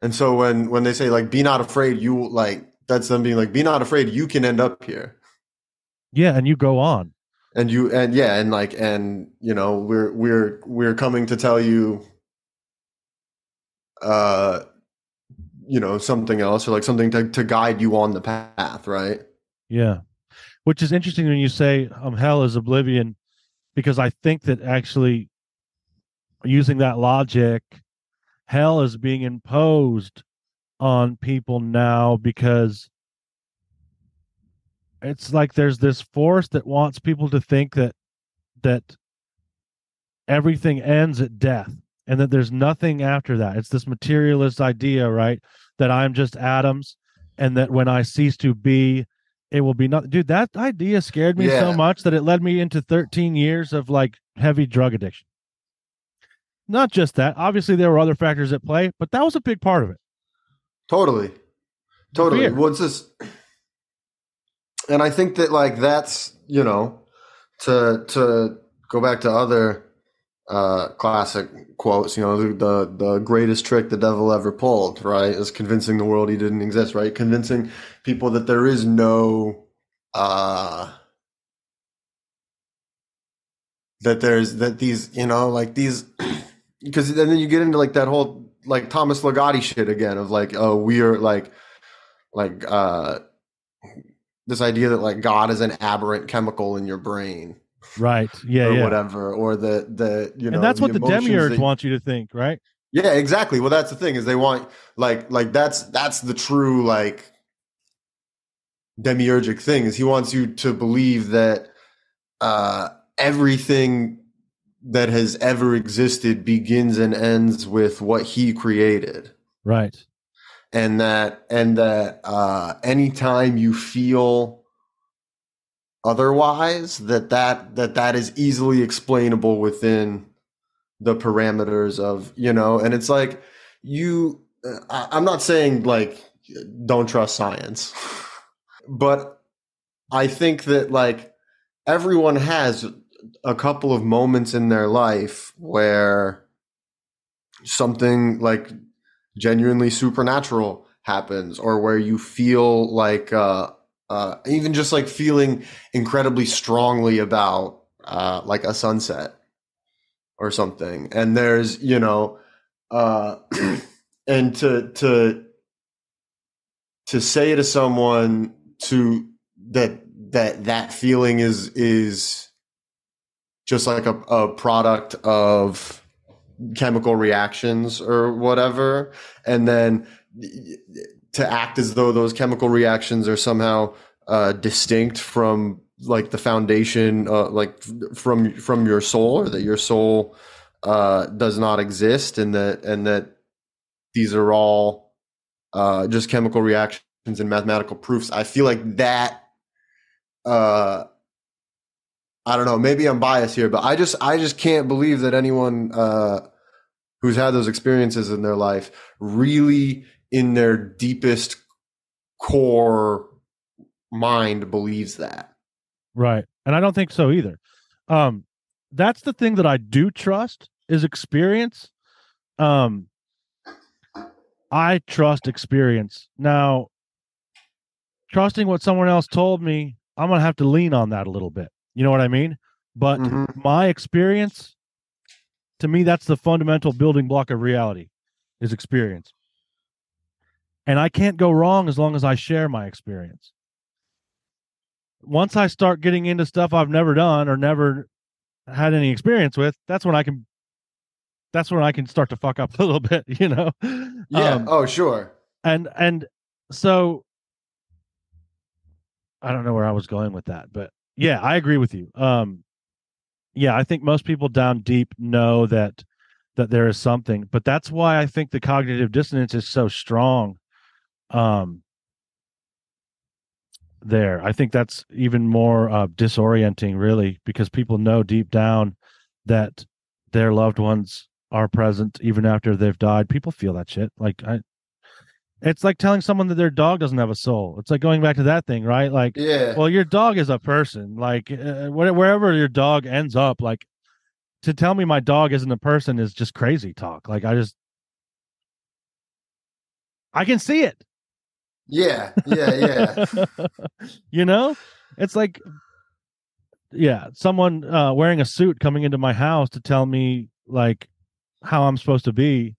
And so when they say like, be not afraid, you like, that's them being like, be not afraid, you can end up here. Yeah, and you go on. We're coming to tell you something else, or like something to guide you on the path, right? Yeah. Which is interesting when you say hell is oblivion, because I think that actually using that logic hell is being imposed on people now because it's like there's this force that wants people to think that everything ends at death and that there's nothing after that. It's this materialist idea, right? That I'm just atoms and that when I cease to be, it will be nothing. Dude, that idea scared me so Yeah, much that it led me into 13 years of like heavy drug addiction. Not just that. Obviously, there were other factors at play, but that was a big part of it. totally, The totally. fear. Well, it's just, and I think that like that's to go back to other classic quotes. The greatest trick the devil ever pulled, right, is convincing the world he didn't exist, right? Convincing people that there is no that these like these because then you get into like that whole like Thomas Ligotti shit again of like, oh, we are like this idea that like God is an aberrant chemical in your brain Right. Yeah, or yeah. whatever, or And that's the what the emotions demiurge that wants you to think, right? yeah, exactly. Well, that's the thing is they want like that's the true like demiurgic thing is he wants you to believe that everything that has ever existed begins and ends with what he created. Right. And that anytime you feel otherwise, that is easily explainable within the parameters of, and it's like I'm not saying like don't trust science, but I think that like everyone has a couple of moments in their life where something like genuinely supernatural happens, or where you feel like even just like feeling incredibly strongly about like a sunset or something, and there's uh, and to say to someone to that feeling is just like a product of chemical reactions or whatever, and then to act as though those chemical reactions are somehow distinct from like the foundation, like from your soul, or that your soul does not exist, and that these are all just chemical reactions and mathematical proofs. I feel like that. I don't know. Maybe I'm biased here, but I just can't believe that anyone who's had those experiences in their life really, in their deepest core mind, believes that. Right. And I don't think so either. Um, that's the thing that I do trust is experience. Um, I trust experience. Now, trusting what someone else told me, I'm gonna have to lean on that a little bit. You know what I mean? But Mm-hmm. my experience, to me, that's the fundamental building block of reality, is experience. And I can't go wrong as long as I share my experience. Once I start getting into stuff I've never done or never had any experience with, that's when I can start to fuck up a little bit, you know. Yeah. Oh, sure. And so I don't know where I was going with that, but yeah, I agree with you. Yeah, I think most people down deep know that there is something, but that's why I think the cognitive dissonance is so strong. Um, there, I think that's even more disorienting, really, because people know deep down that their loved ones are present even after they've died. People feel that shit. It's like telling someone that their dog doesn't have a soul. It's like going back to that thing, right? Like, Yeah. well, your dog is a person. Like, wherever your dog ends up, like, to tell me my dog isn't a person is just crazy talk. Like, I can see it. Yeah. Yeah. Yeah. You know, it's like, yeah, someone wearing a suit coming into my house to tell me like how I'm supposed to be.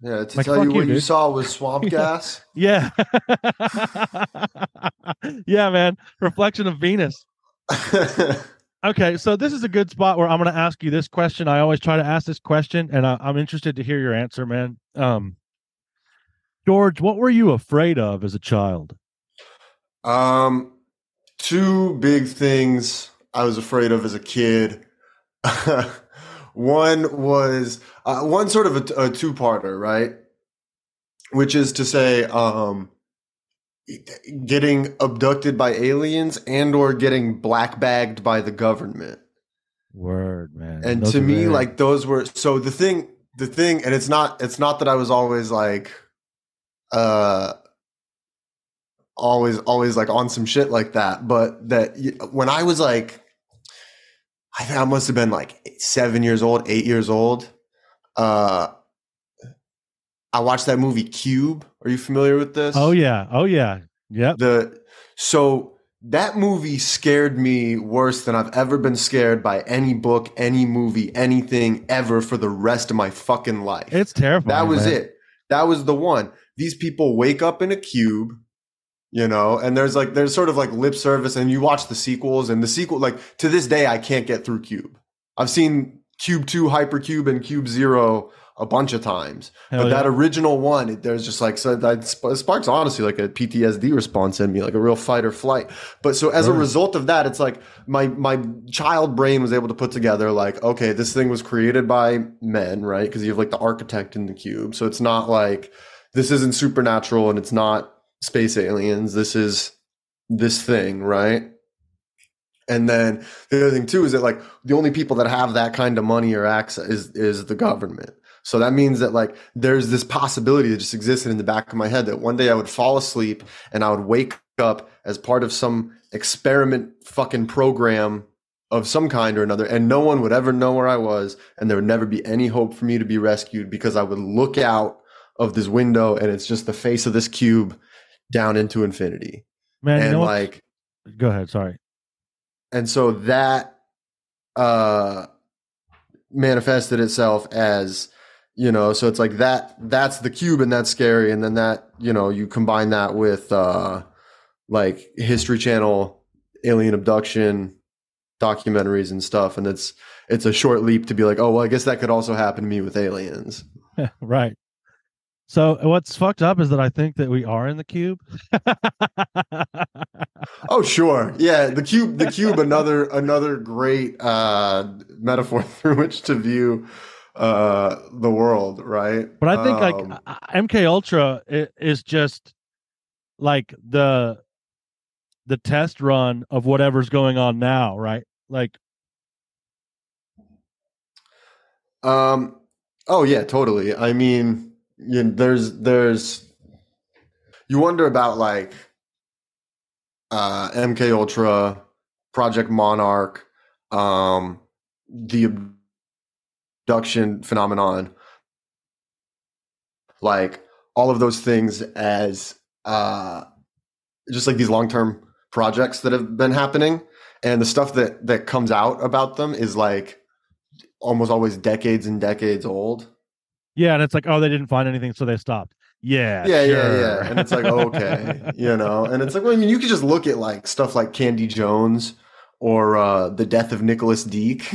Yeah. To Like, tell you fuck you, what you dude. saw was swamp gas. Yeah. Yeah, man. Reflection of Venus. Okay, so this is a good spot where I'm going to ask you this question. I always try to ask this question, and I'm interested to hear your answer, man. George, what were you afraid of as a child? Um, Two big things I was afraid of as a kid. One was one sort of a two-parter, right? Which is to say, getting abducted by aliens and or getting black bagged by the government. Word, man. And Those to are me, very like those were so the thing, and it's not that I was always like uh always like on some shit like that, but that when I was like, I think I must have been like 7 years old, 8 years old. Uh, I watched that movie Cube. Are you familiar with Oh this? yeah. Oh yeah. Yep. The so that movie scared me worse than I've ever been scared by any book, any movie, anything ever for the rest of my fucking life. It's That terrifying, was man. it. That was the one. These people wake up in a cube, and there's sort of like lip service, and you watch the sequels, and the sequel, like to this day I can't get through Cube. I've seen Cube 2, Hypercube, and Cube 0 a bunch of times, Hell but that yeah. original one, there's just like, so that sparks honestly like a PTSD response in me, like a real fight or flight. But so as a Word. result of that, it's like my child brain was able to put together like, okay, this thing was created by men, right? Because you have like the architect in the cube, so it's not like this isn't supernatural and it's not space aliens. This is this thing, right? And then the other thing too is that like the only people that have that kind of money or access is the government. So that means that like there's this possibility that just existed in the back of my head that one day I would fall asleep and I would wake up as part of some experiment fucking program of some kind or another, and no one would ever know where I was, and there would never be any hope for me to be rescued because I would look out of this window and it's just the face of this cube down into infinity. Man, you know And what's like, go ahead, sorry. and so that uh manifested itself as, so it's like that's the cube and that's scary. And then that, you combine that with like History Channel alien abduction documentaries and stuff, and it's a short leap to be like, oh well, I guess that could also happen to me with aliens. Right. So what's fucked up is that I think that we are in the cube. Oh sure, yeah, the cube, another great metaphor through which to view the world, right? But I think like MK Ultra is just like the test run of whatever's going on now, right? Like, um oh yeah, totally. I mean, there's you wonder about like MK Ultra, Project Monarch, the abduction phenomenon, like all of those things as just like these long-term projects that have been happening, and the stuff that comes out about them is like almost always decades and decades old. yeah, and it's like, oh, they didn't find anything, so they stopped. Yeah, Yeah. sure. And it's like, okay, and it's like, well, I mean, you could just look at like stuff like Candy Jones or the death of Nicholas Deak.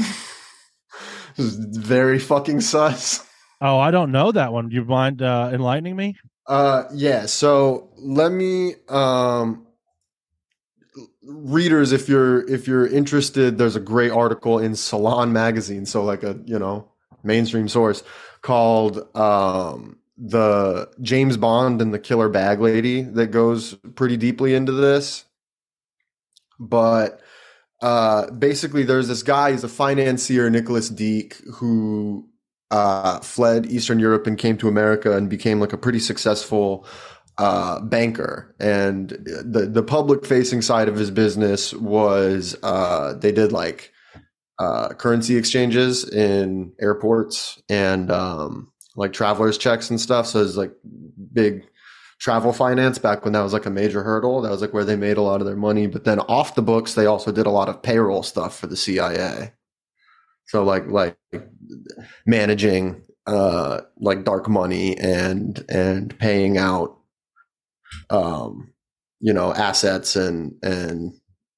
Very fucking sus. Oh, I don't know that one. Do you mind enlightening me? Yeah, so let me readers, if you're interested, there's a great article in Salon magazine, so like a mainstream source, called the James Bond and the Killer Bag Lady, that goes pretty deeply into this. But basically there's this guy, he's a financier, Nicholas Deak, who fled Eastern Europe and came to America and became like a pretty successful banker. And the public facing side of his business was they did like currency exchanges in airports and like travelers checks and stuff. So it's like big travel finance back when that was like a major hurdle. That was like where they made a lot of their money. But then off the books, they also did a lot of payroll stuff for the CIA. So like managing like dark money and paying out assets and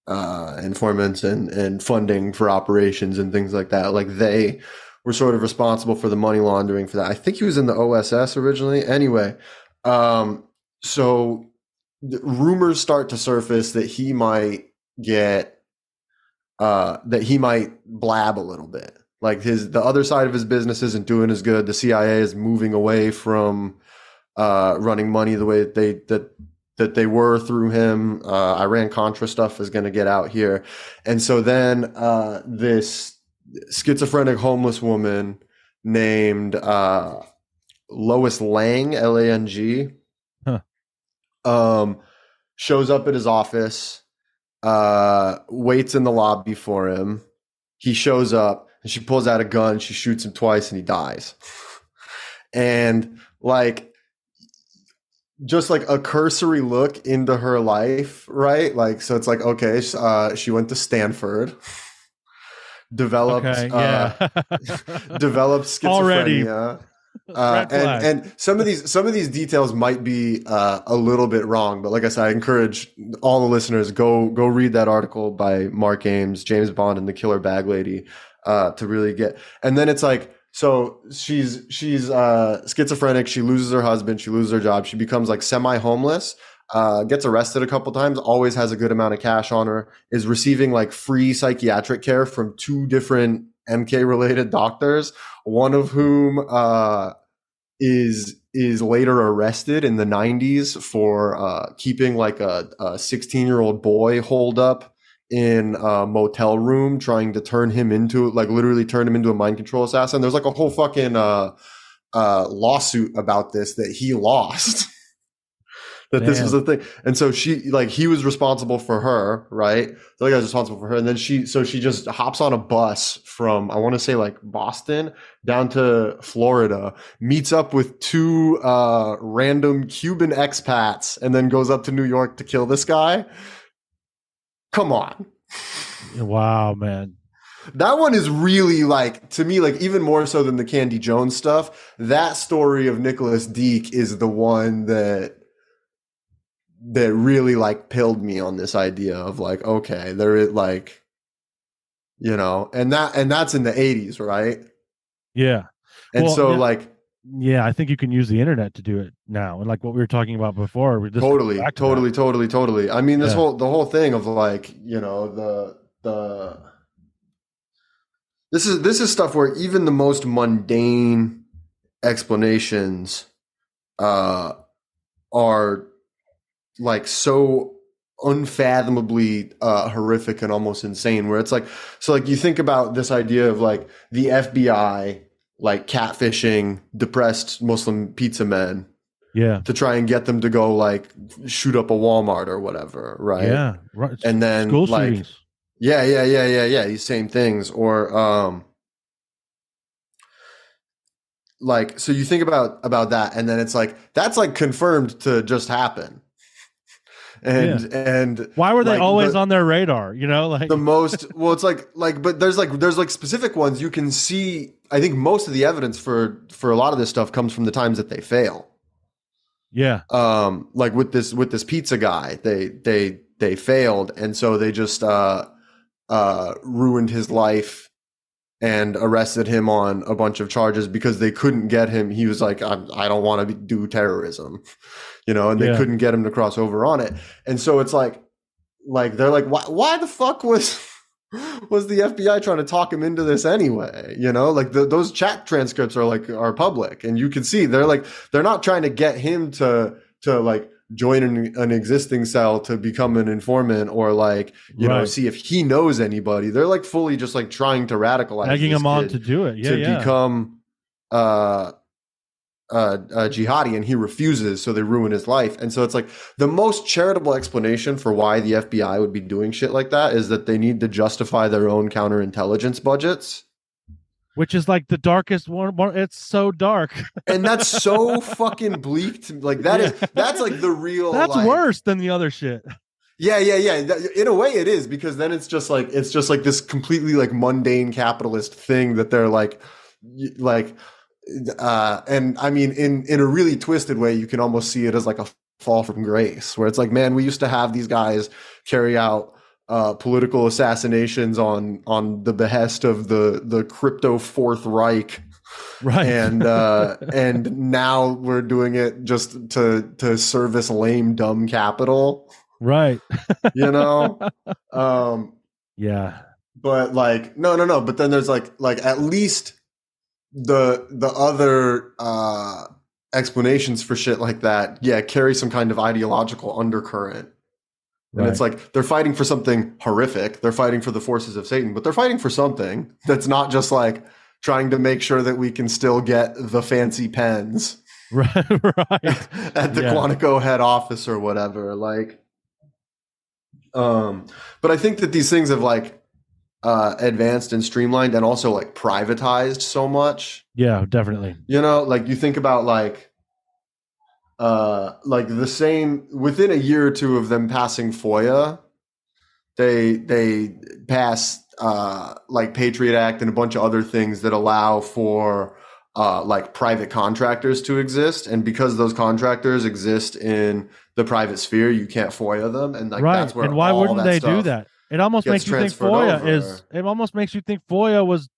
informants and funding for operations and things like that. Like they were sort of responsible for the money laundering for that. I think he was in the OSS originally. Anyway, so rumors start to surface that he might get that he might blab a little bit. Like the other side of his business isn't doing as good. The CIA is moving away from running money the way that they were through him. Iran Contra stuff is going to get out here, and so then this schizophrenic homeless woman named Lois Lang, Lang, shows up at his office, waits in the lobby for him. He shows up and she pulls out a gun. She shoots him twice and he dies. And like, just like a cursory look into her life, right? Like, so it's like, okay, she went to Stanford, developed developed schizophrenia. And some of these details might be a little bit wrong, but like I said, I encourage all the listeners go read that article by Mark Ames, James Bond and the Killer Bag Lady, to really get. And then it's like, so she's schizophrenic. She loses her husband. She loses her job. She becomes like semi-homeless. Gets arrested a couple times. Always has a good amount of cash on her. Is receiving like free psychiatric care from 2 different MK related doctors. One of whom is later arrested in the 90s for keeping like a 16-year-old boy holed up in a motel room, trying to turn him into literally turn him into a mind control assassin. There's like a whole fucking lawsuit about this that he lost. That Damn. This was a thing. And so he was responsible for her, right? The other guy's responsible for her. And then she just hops on a bus from, I want to say like Boston down to Florida, meets up with 2 random Cuban expats, and then goes up to New York to kill this guy. Come on. Wow, man. That one is really like, to me, like even more so than the Candy Jones stuff. That story of Nicholas Deak is the one that really like pilled me on this idea of like, okay, there is like, and that's in the 80s, right? Yeah. And yeah, I think you can use the internet to do it now. And like what we were talking about before, we just totally. I mean, the whole thing of like, this is stuff where even the most mundane explanations are like so unfathomably horrific and almost insane, where it's like, so like you think about this idea of like the FBI like catfishing depressed Muslim pizza men to try and get them to go like shoot up a Walmart or whatever, right? Yeah, right. And then school like shootings. Yeah, these same things. Or like, so you think about that, and then it's like that's like confirmed to just happen. And why were they always on their radar? Like the most, well, it's like, but there's specific ones you can see. I think most of the evidence for a lot of this stuff comes from the times that they fail. Yeah. Like with this pizza guy, they failed. And so they just, ruined his life and arrested him on a bunch of charges because they couldn't get him. He was like, I don't want to do terrorism. And they couldn't get him to cross over on it. And so it's like they're like, why the fuck was the FBI trying to talk him into this anyway? Like those chat transcripts are public, and you can see they're not trying to get him to like join an existing cell to become an informant or like, see if he knows anybody. They're like fully just like trying to radicalize, egging him on to do it. To become a jihadi, and he refuses, so they ruin his life. And so it's like the most charitable explanation for why the FBI would be doing shit like that is that they need to justify their own counterintelligence budgets, which is like the darkest one. It's so dark, and that's so fucking bleak to, like that's like the real, that's like, worse than the other shit. Yeah. In a way it is, because then it's just like this completely like mundane capitalist thing that they're like and I mean, in a really twisted way, you can almost see it as like a fall from grace, where it's like, man, we used to have these guys carry out political assassinations on the behest of the crypto Fourth Reich, Right. and now we're doing it just to service lame dumb capital, Right. you know. Um, Yeah. but like no, but then there's like at least the other explanations for shit like that, yeah, carry some kind of ideological undercurrent. And Right. it's like they're fighting for something horrific. They're fighting for the forces of Satan, but they're fighting for something that's not just like trying to make sure that we can still get the fancy pens Right. Right. at the Yeah. Quantico head office or whatever. Like, but I think that these things have like advanced and streamlined and also like privatized so much. Yeah, definitely. You know, like you think about like the same within a year or two of them passing FOIA, they passed like Patriot Act and a bunch of other things that allow for like private contractors to exist, and because those contractors exist in the private sphere, you can't FOIA them, and like Right. that's where And why all wouldn't that they do stuff that? It almost gets makes you think transferred FOIA over. is. It almost makes you think FOIA was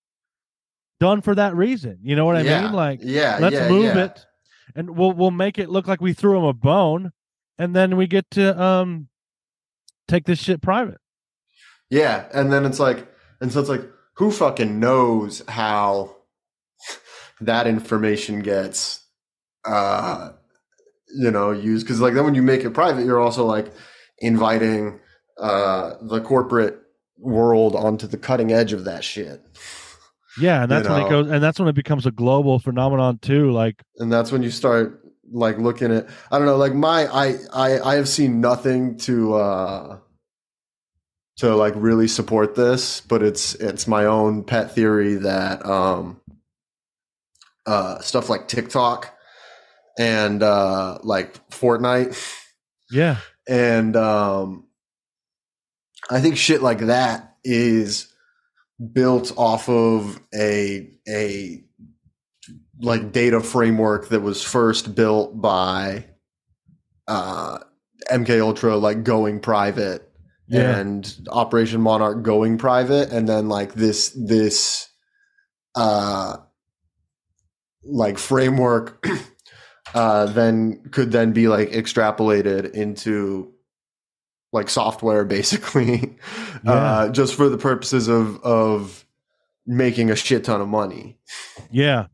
done for that reason. You know what I mean? Like, let's move it, and we'll make it look like we threw them a bone, and then we get to take this shit private. Yeah, and then it's like, and so it's like, who fucking knows how that information gets, used? Because like then when you make it private, you're also like inviting the corporate world onto the cutting edge of that shit. Yeah, and that's when it goes, and that's when it becomes a global phenomenon too. Like, and that's when you start like looking at, I don't know, like I have seen nothing to like really support this, but it's my own pet theory that stuff like TikTok and like Fortnite, yeah, and I think shit like that is built off of a like data framework that was first built by MK Ultra, like going private. Yeah. And Operation Monarch going private, and then like this like framework then could then be like extrapolated into like software basically, just for the purposes of making a shit ton of money. Yeah,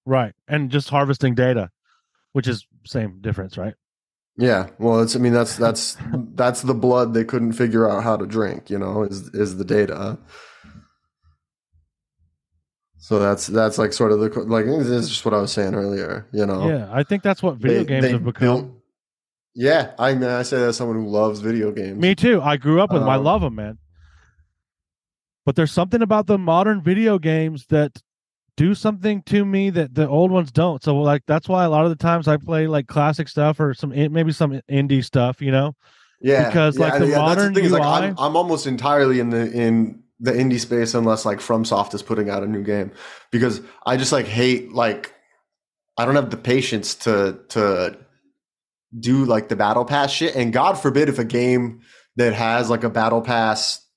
right, and just harvesting data, which is same difference, right? Yeah, well, that's the blood they couldn't figure out how to drink, is the data. So that's like sort of the like this is just what I was saying earlier, Yeah, I think that's what video games have become. Yeah, I mean, I say that as someone who loves video games. Me too. I grew up with them. I love them, man. But there's something about the modern video games that do something to me that the old ones don't. So like that's why a lot of the times I play like classic stuff or maybe some indie stuff, Yeah, because like the modern UI, like I'm almost entirely in the indie space unless like FromSoft is putting out a new game, because I just like hate, like I don't have the patience to do like the battle pass shit, and God forbid if a game that has like a battle pass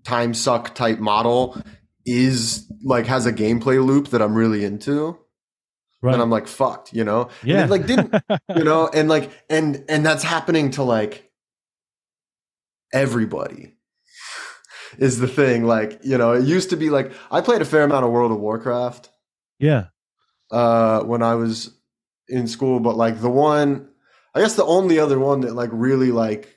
time suck type model is like has a gameplay loop that I'm really into, right? And I'm like fucked, Yeah, and it, like didn't and like and that's happening to like everybody is the thing. Like it used to be like I played a fair amount of World of Warcraft, when I was in school, but like the only other one that like really like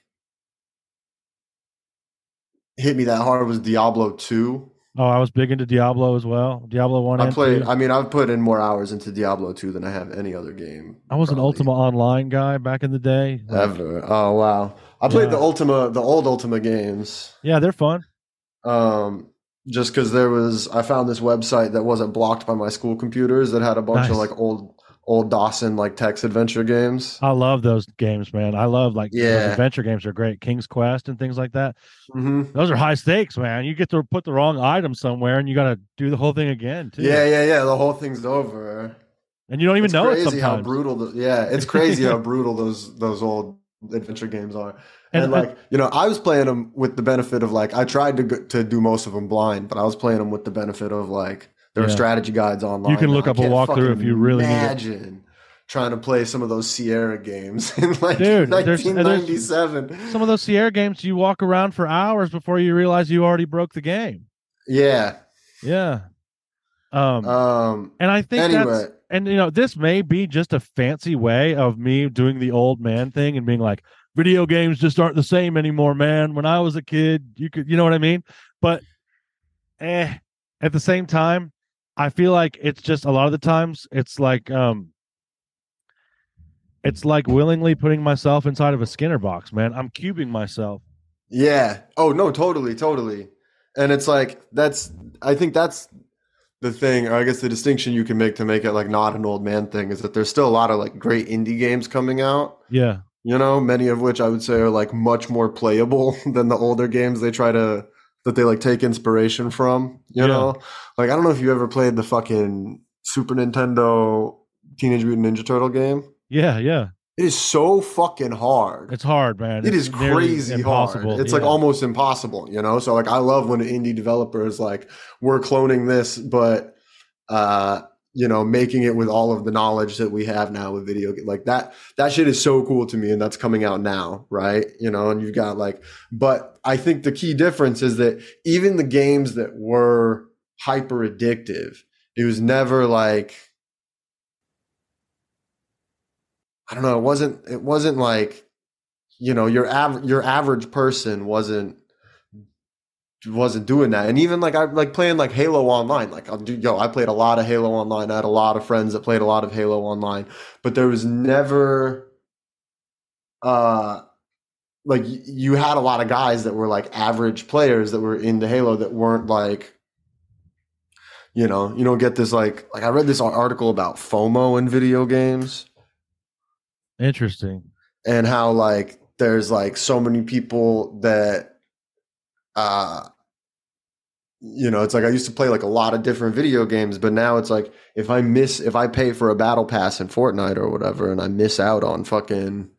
hit me that hard was Diablo 2. Oh, I was big into Diablo as well. Diablo 1 and 2. I mean, I've put in more hours into Diablo 2 than I have any other game. I was an Ultima Online guy back in the day. Ever. Oh, wow. I played the old Ultima games. Yeah, they're fun. Just because I found this website that wasn't blocked by my school computers that had a bunch of like old Dawson like text adventure games. I love those games, man. I love those adventure games are great. King's Quest and things like that. Mm-hmm. Those are high stakes, man. You get to put the wrong item somewhere and you got to do the whole thing again too. Yeah. The whole thing's over. And you don't even know it sometimes. How brutal. It's crazy how brutal those old adventure games are. And And like, I was playing them with the benefit of like, I tried to do most of them blind, but I was playing them with the benefit of like, there are yeah, strategy guides you online can now. look I up a can't walkthrough fucking if you really need it. imagine trying to play some of those Sierra games in like Dude, there's 1997. some of those Sierra games you walk around for hours before you realize you already broke the game. Yeah. Yeah. Um, Um. and I think Anyway, this may be just a fancy way of me doing the old man thing and being like, video games just aren't the same anymore, man. When I was a kid, you know what I mean? But at the same time, I feel like it's just a lot of the times it's like willingly putting myself inside of a Skinner box, man. I'm cubing myself. yeah. Oh no, totally, totally. And it's like I think that's the thing, or I guess the distinction you can make it like not an old man thing is that there's still a lot of like great indie games coming out. Yeah. Many of which I would say are like much more playable than the older games that they like take inspiration from, Yeah. Like I don't know if you ever played the fucking Super Nintendo Teenage Mutant Ninja Turtle game. Yeah, yeah. It is so fucking hard. It's hard, man. It It's is nearly crazy impossible. hard. It's Yeah. like almost impossible, So like I love when an indie developer is like, we're cloning this, but making it with all of the knowledge that we have now with video like that shit is so cool to me, and that's coming out now, right? And you've got like, but I think the key difference is that even the games that were hyper addictive, it was never like, I don't know, it wasn't like, your average person wasn't doing that. And even like I like playing like Halo Online. Like I played a lot of Halo Online. I had a lot of friends that played a lot of Halo Online, but there was never like you had a lot of guys that were like average players that were into Halo that weren't like, you don't get this like I read this article about FOMO in video games. Interesting. And how like there's like so many people that it's like I used to play like a lot of different video games, but now it's like if I pay for a battle pass in Fortnite or whatever and I miss out on fucking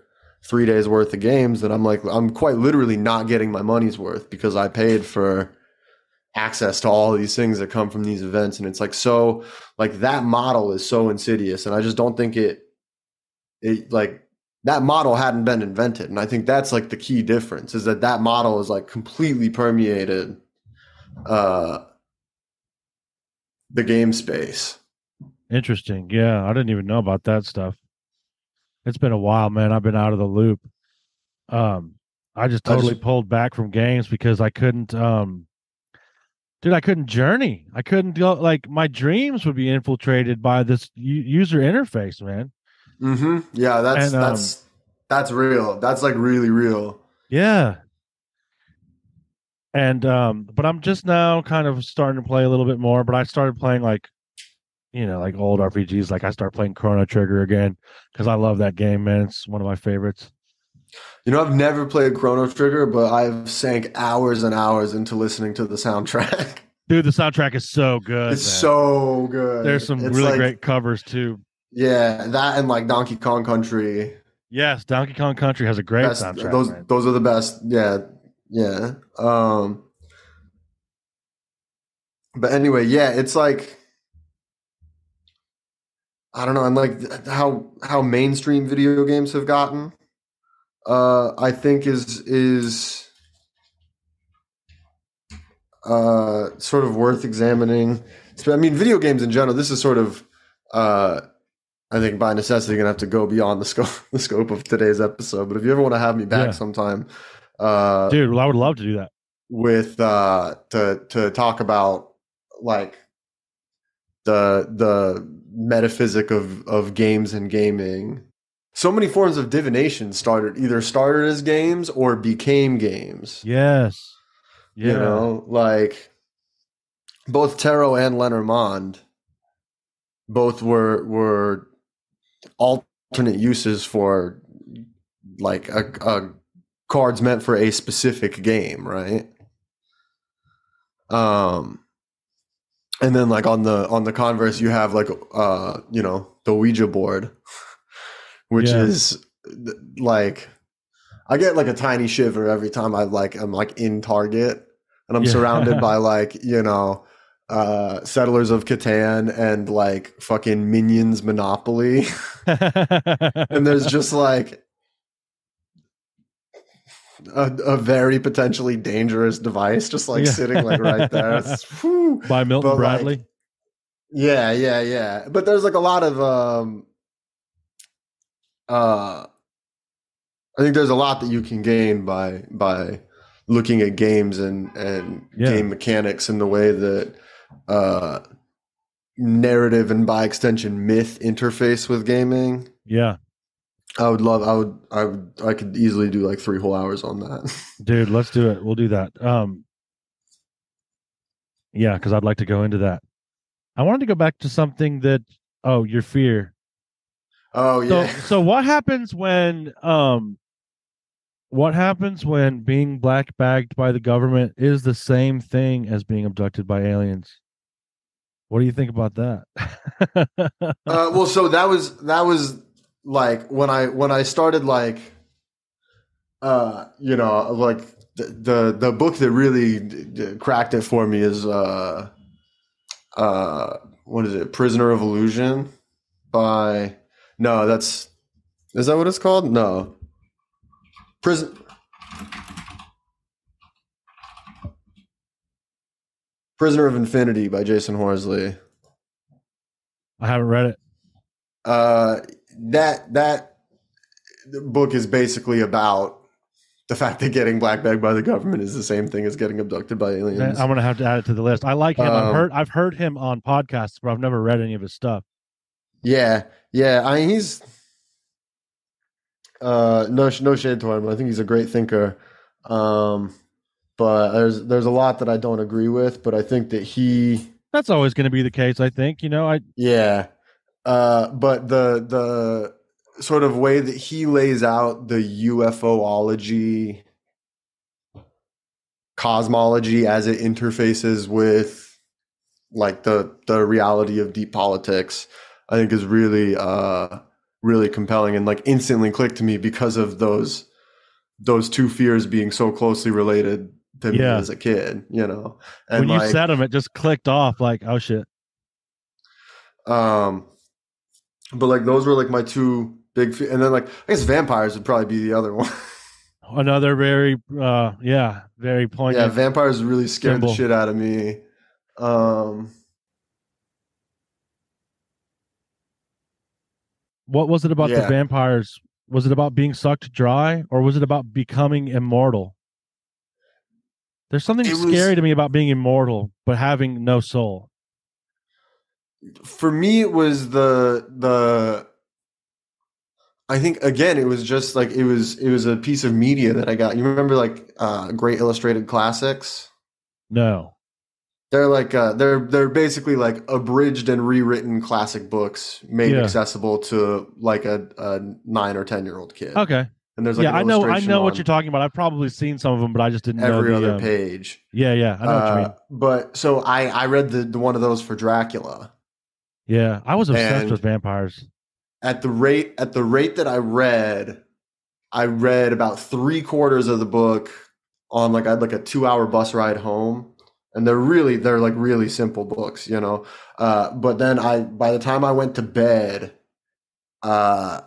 3 days worth of games, then I'm quite literally not getting my money's worth because I paid for access to all these things that come from these events. And it's like, so like that model is so insidious. And I just don't think it like that model hadn't been invented. And I think that's like the key difference is that model is like completely permeated the game space. Interesting. Yeah, I didn't even know about that stuff. It's been a while, man. I've been out of the loop. I just totally pulled back from games because I couldn't I couldn't journey. I couldn't go, like my dreams would be infiltrated by this user interface, man. Mm-hmm. Yeah, that's real. That's like really real. Yeah. And but I'm just now kind of starting to play a little bit more, but I started playing like like old RPGs. Like I start playing Chrono Trigger again because I love that game, man. It's one of my favorites. I've never played Chrono Trigger, but I've sank hours and hours into listening to the soundtrack. Dude, the soundtrack is so good. It's so good. There's some really great covers too. Yeah, that and like Donkey Kong Country. Yes, Donkey Kong Country has a great soundtrack. Those are the best. Yeah, yeah. But anyway, yeah, it's like I don't know, and like how mainstream video games have gotten. I think is sort of worth examining. I mean, video games in general. This is sort of I think by necessity gonna have to go beyond the scope of today's episode. But if you ever want to have me back sometime, dude, well, I would love to do that. With to talk about like the metaphysic of games and gaming. So many forms of divination either started as games or became games. Yes. Yeah. Like both tarot and Lenormand both were alternate uses for like a cards meant for a specific game, right? And then like on the converse, you have like the Ouija board, which is like I get like a tiny shiver every time I'm like in Target and I'm surrounded Yeah. by like, Settlers of Catan and like fucking Minions Monopoly. And there's just like a very potentially dangerous device just like Yeah. sitting like right there. By Milton But like, Bradley. yeah, yeah, yeah. But there's like a lot of uh I think there's a lot that you can gain by looking at games and Yeah. game mechanics in the way that uh narrative and by extension myth interface with gaming. Yeah. I could easily do like 3 whole hours on that. Dude, let's do it. We'll do that. Yeah, because I'd like to go into that. I wanted to go back to something that your fear. Oh So yeah. so what happens when being black bagged by the government is the same thing as being abducted by aliens? What do you think about that? Well, so that was like when I started like like the book that really cracked it for me is what is it? Prisoner of Illusion by no, is that what it's called? No. Prison Prisoner of Infinity by Jason Horsley. I haven't read it. That book is basically about the fact that getting black bagged by the government is the same thing as getting abducted by aliens. I'm gonna have to add it to the list. I like him. Um, I've heard him on podcasts, but I've never read any of his stuff. yeah, yeah. I mean, he's no shade to him. I think he's a great thinker. Um, but there's a lot that I don't agree with. But I think that That's always going to be the case. I think. yeah. But the sort of way that he lays out the UFOlogy cosmology as it interfaces with like the reality of deep politics, I think is really compelling and like instantly clicked to me because of those two fears being so closely related to me Yeah. as a kid, and When you like said them, it just clicked off. Like, oh shit. um but like those were like my two and then like I guess vampires would probably be the other one. Another very, very Yeah, poignant vampires really scared the symbol. shit out of me. Um What was it about the yeah, vampires? Was it about being sucked dry, or was it about becoming immortal? There's something it scary was to me about being immortal, but having no soul. for me it was the I think again it was just like it was a piece of media that I got. You remember like Great Illustrated Classics? No. They're like they're basically like abridged and rewritten classic books made Yeah. accessible to like a 9 or 10 year old kid. Okay. And there's like Yeah, an I illustration know what you're on talking about. I've probably seen some of them, but I just didn't know every the other page. Yeah, I know what you mean. But so I read the one of those for Dracula, Yeah, I was obsessed with and vampires. at the rate that I read about 3/4 of the book on like I had like a 2 hour bus ride home, and they're like really simple books. But then by the time I went to bed, uh,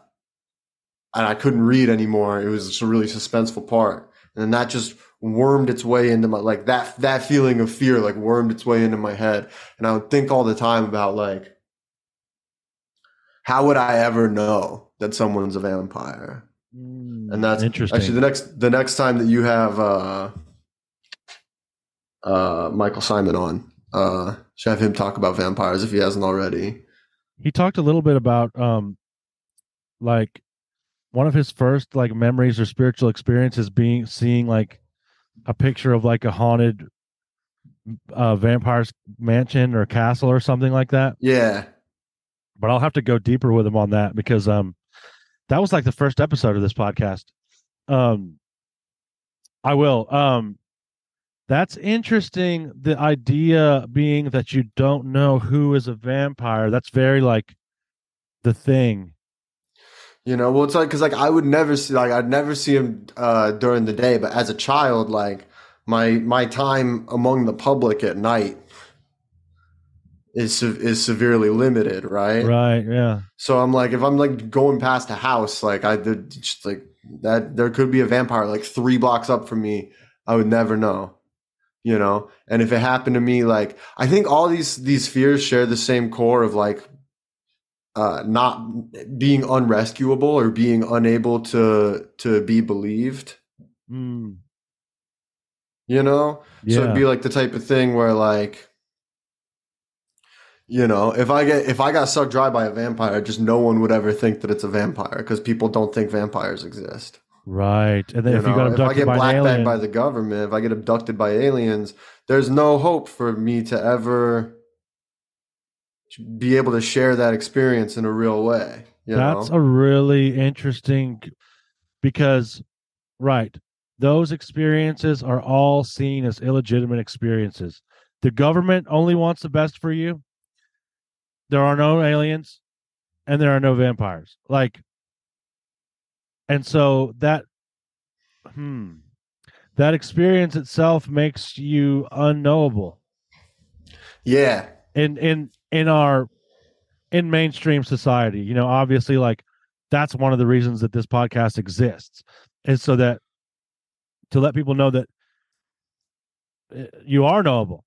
and I couldn't read anymore. It was just a really suspenseful part, and then that just wormed its way into my like that feeling of fear like wormed its way into my head, and I would think all the time about like how would I ever know that someone's a vampire? And that's actually Interesting. the next time that you have Michael Simon on, should have him talk about vampires if he hasn't already. He talked a little bit about like one of his first like memories or spiritual experiences being seeing like a picture of like a haunted vampire's mansion or castle or something like that. Yeah, But I'll have to go deeper with him on that because that was like the first episode of this podcast. Um I will. That's interesting. The idea being that you don't know who is a vampire. That's very like the thing. You know, well, it's like because like I would never see like I'd never see him during the day, but as a child, like my time among the public at night is severely limited, right? Right. Yeah. So I'm like, if I'm like going past a house, like just like that, there could be a vampire like 3 blocks up from me. I would never know, you know. And if it happened to me, like I think all these fears share the same core of like not being unrescuable or being unable to be believed, Mm, you know. So it'd yeah. be like the type of thing where like, you know, if I got sucked dry by a vampire, just no one would ever think that it's a vampire because people don't think vampires exist. Right. And then You if you got know, if I abducted get by an black bagged by alien, the government, if I get abducted by aliens, there's no hope for me to ever be able to share that experience in a real way, you that's know? a really interesting because, right, those experiences are all seen as illegitimate experiences. The government only wants the best for you. There are no aliens and there are no vampires. Like, and so hmm, that experience itself makes you unknowable Yeah, in our in mainstream society. You know, obviously, like that's one of the reasons that this podcast exists is so that to let people know that you are knowable.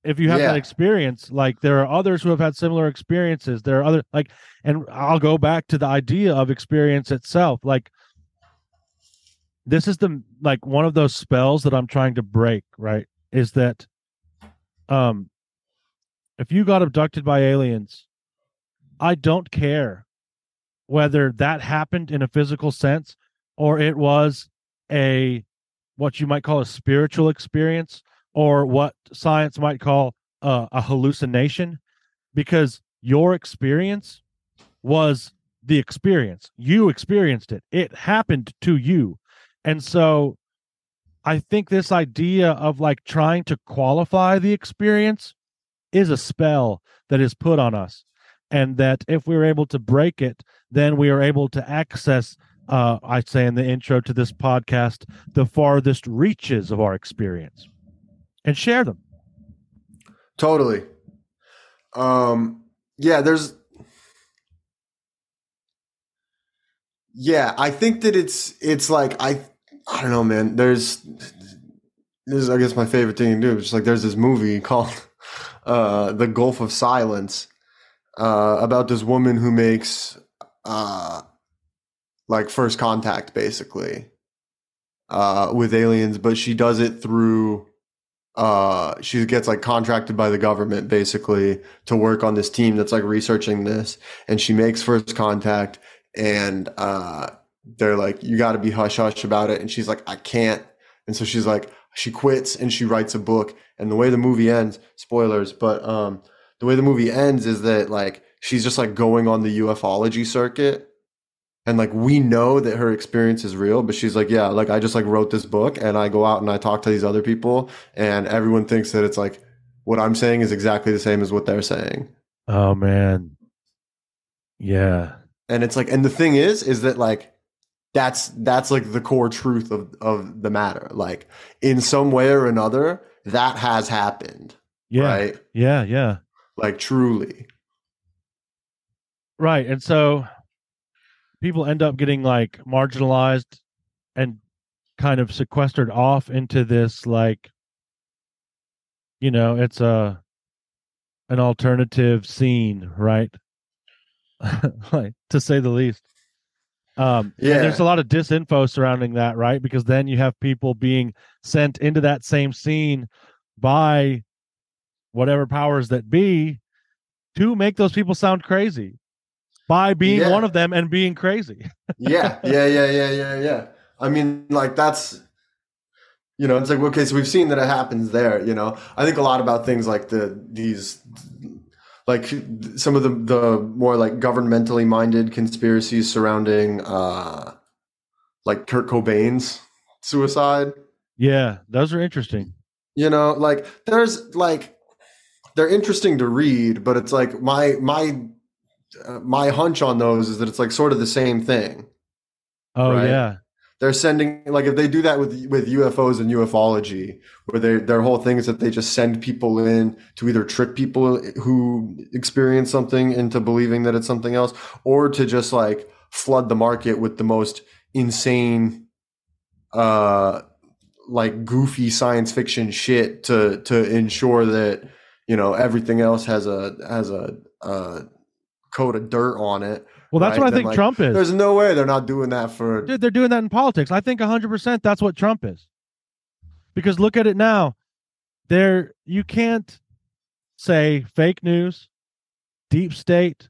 If you have that yeah, experience, like there are others who have had similar experiences. There are other like, and I'll go back to the idea of experience itself. Like this is the like one of those spells that I'm trying to break. Right, is that um if you got abducted by aliens, I don't care whether that happened in a physical sense or it was a what you might call a spiritual experience or what science might call a hallucination because your experience was the experience. You experienced it. It happened to you. And so I think this idea of like trying to qualify the experience is a spell that is put on us. And that if we're able to break it, then we are able to access, I say in the intro to this podcast, the farthest reaches of our experience and share them. totally. Yeah, yeah, I think that it's like I don't know, man. This is I guess my favorite thing to do. It's just like there's this movie called The Gulf of Silence about this woman who makes uh like first contact basically with aliens, but she does it through she gets like contracted by the government basically to work on this team that's like researching this, and she makes first contact, and they're like, you got to be hush hush about it, and she's like, I can't, and so she's like, she quits and she writes a book, and the way the movie ends, spoilers, but the way the movie ends is that like she's just like going on the ufology circuit, and like we know that her experience is real, but she's like, yeah, like I just like wrote this book and I go out and I talk to these other people and everyone thinks that it's like what I'm saying is exactly the same as what they're saying. Oh, man. Yeah. And it's like, and the thing is that like that's like the core truth of the matter. Like in some way or another, that has happened, Yeah. right? Yeah. Yeah. Like truly. Right. And so people end up getting like marginalized and kind of sequestered off into this like it's a an alternative scene, right? Like to say the least. And there's Yeah. a lot of disinfo surrounding that, right? Because then you have people being sent into that same scene by whatever powers that be to make those people sound crazy by being one Yeah. of them and being crazy. Yeah. I mean, like that's, you know, it's like, okay, so we've seen that it happens there, you know. I think a lot about things like these like some of the more like governmentally minded conspiracies surrounding like Kurt Cobain's suicide. Yeah, those are interesting. You know, like there's like they're interesting to read, but it's like my my hunch on those is that it's like sort of the same thing, Oh right? yeah. They're sending, like, if they do that with UFOs and ufology, where their whole thing is that they just send people in to either trick people who experience something into believing that it's something else, or to just like flood the market with the most insane, uh like goofy science fiction shit to ensure that, you know, everything else has a coat of dirt on it, Well, that's what right? I Then think like Trump is. there's no way they're not doing that for. Dude, they're doing that in politics. I think 100% that's what Trump is. Because look at it now. There you can't say fake news, deep state,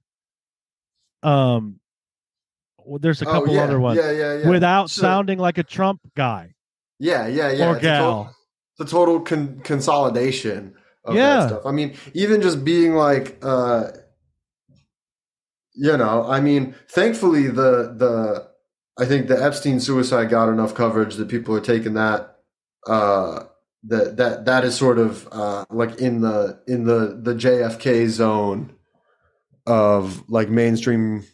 um there's a Oh couple other yeah, ones yeah, yeah, yeah. without So sounding like a Trump guy yeah, yeah, yeah. or gal. It's a total consolidation of that Yeah. stuff. I mean, even just being like, you know, I mean, thankfully I think the Epstein suicide got enough coverage that people are taking that, that is sort of like in the JFK zone of like mainstream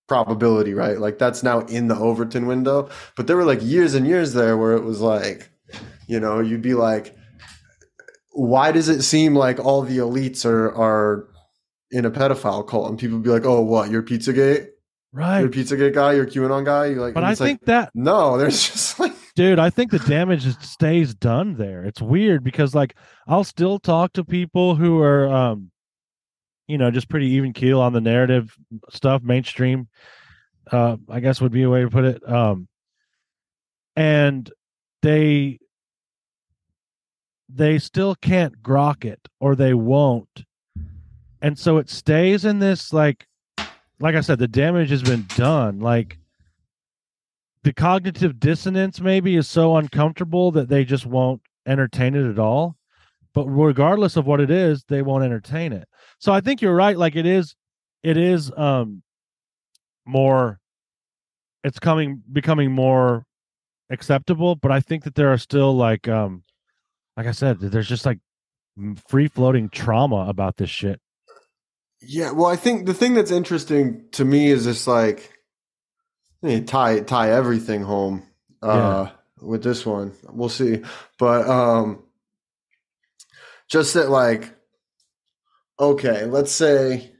probability, right? Like that's now in the Overton window. But there were like years and years there where it was like, you know, you'd be like, why does it seem like all the elites are in a pedophile cult? And people would be like, oh, what? You're Pizzagate? You're a Right. Pizzagate guy? You're a QAnon guy? You like? But And I it's like, think that, no, there's just like, dude, I think the damage stays done there. It's weird because like I'll still talk to people who are just pretty even keel on the narrative stuff, mainstream, I guess would be a way to put it. And they they still can't grok it or they won't. And so it stays in this like I said, the damage has been done. Like the cognitive dissonance maybe is so uncomfortable that they just won't entertain it at all. But regardless of what it is, they won't entertain it. So I think you're right. Like it is more it's becoming more acceptable, but I think that there are still like I said, there's just like free floating trauma about this shit. yeah. Well, I think the thing that's interesting to me is just like, tie everything home Yeah. with this one. We'll see, but just that, like, okay, let's say,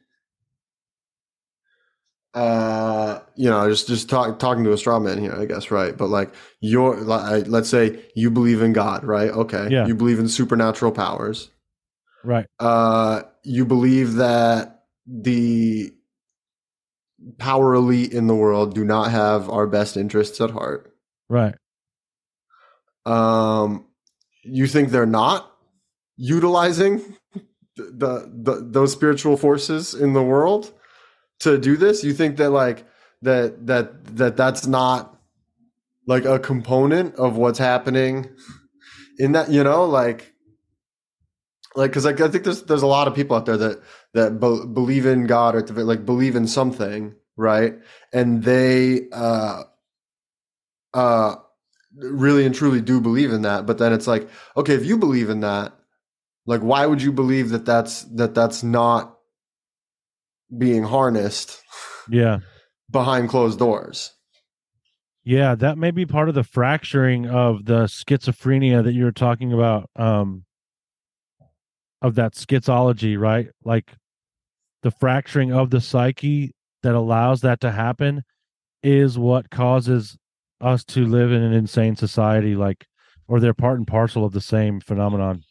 just talking to a straw man here, I guess, right? But like, let's say you believe in God, right? Okay, Yeah. you believe in supernatural powers. Right. You believe that the power elite in the world do not have our best interests at heart. Right. You think they're not utilizing those spiritual forces in the world to do this? You think that like that's not like a component of what's happening in that, because like I think there's a lot of people out there that believe in God, or like believe in something, right? And they really and truly do believe in that. But then it's like, okay, if you believe in that, like, why would you believe that that's not being harnessed Yeah. behind closed doors? Yeah, that may be part of the fracturing of the schizophrenia that you were talking about, of that schizology, right? Like the fracturing of the psyche that allows that to happen is what causes us to live in an insane society, like, or they're part and parcel of the same phenomenon.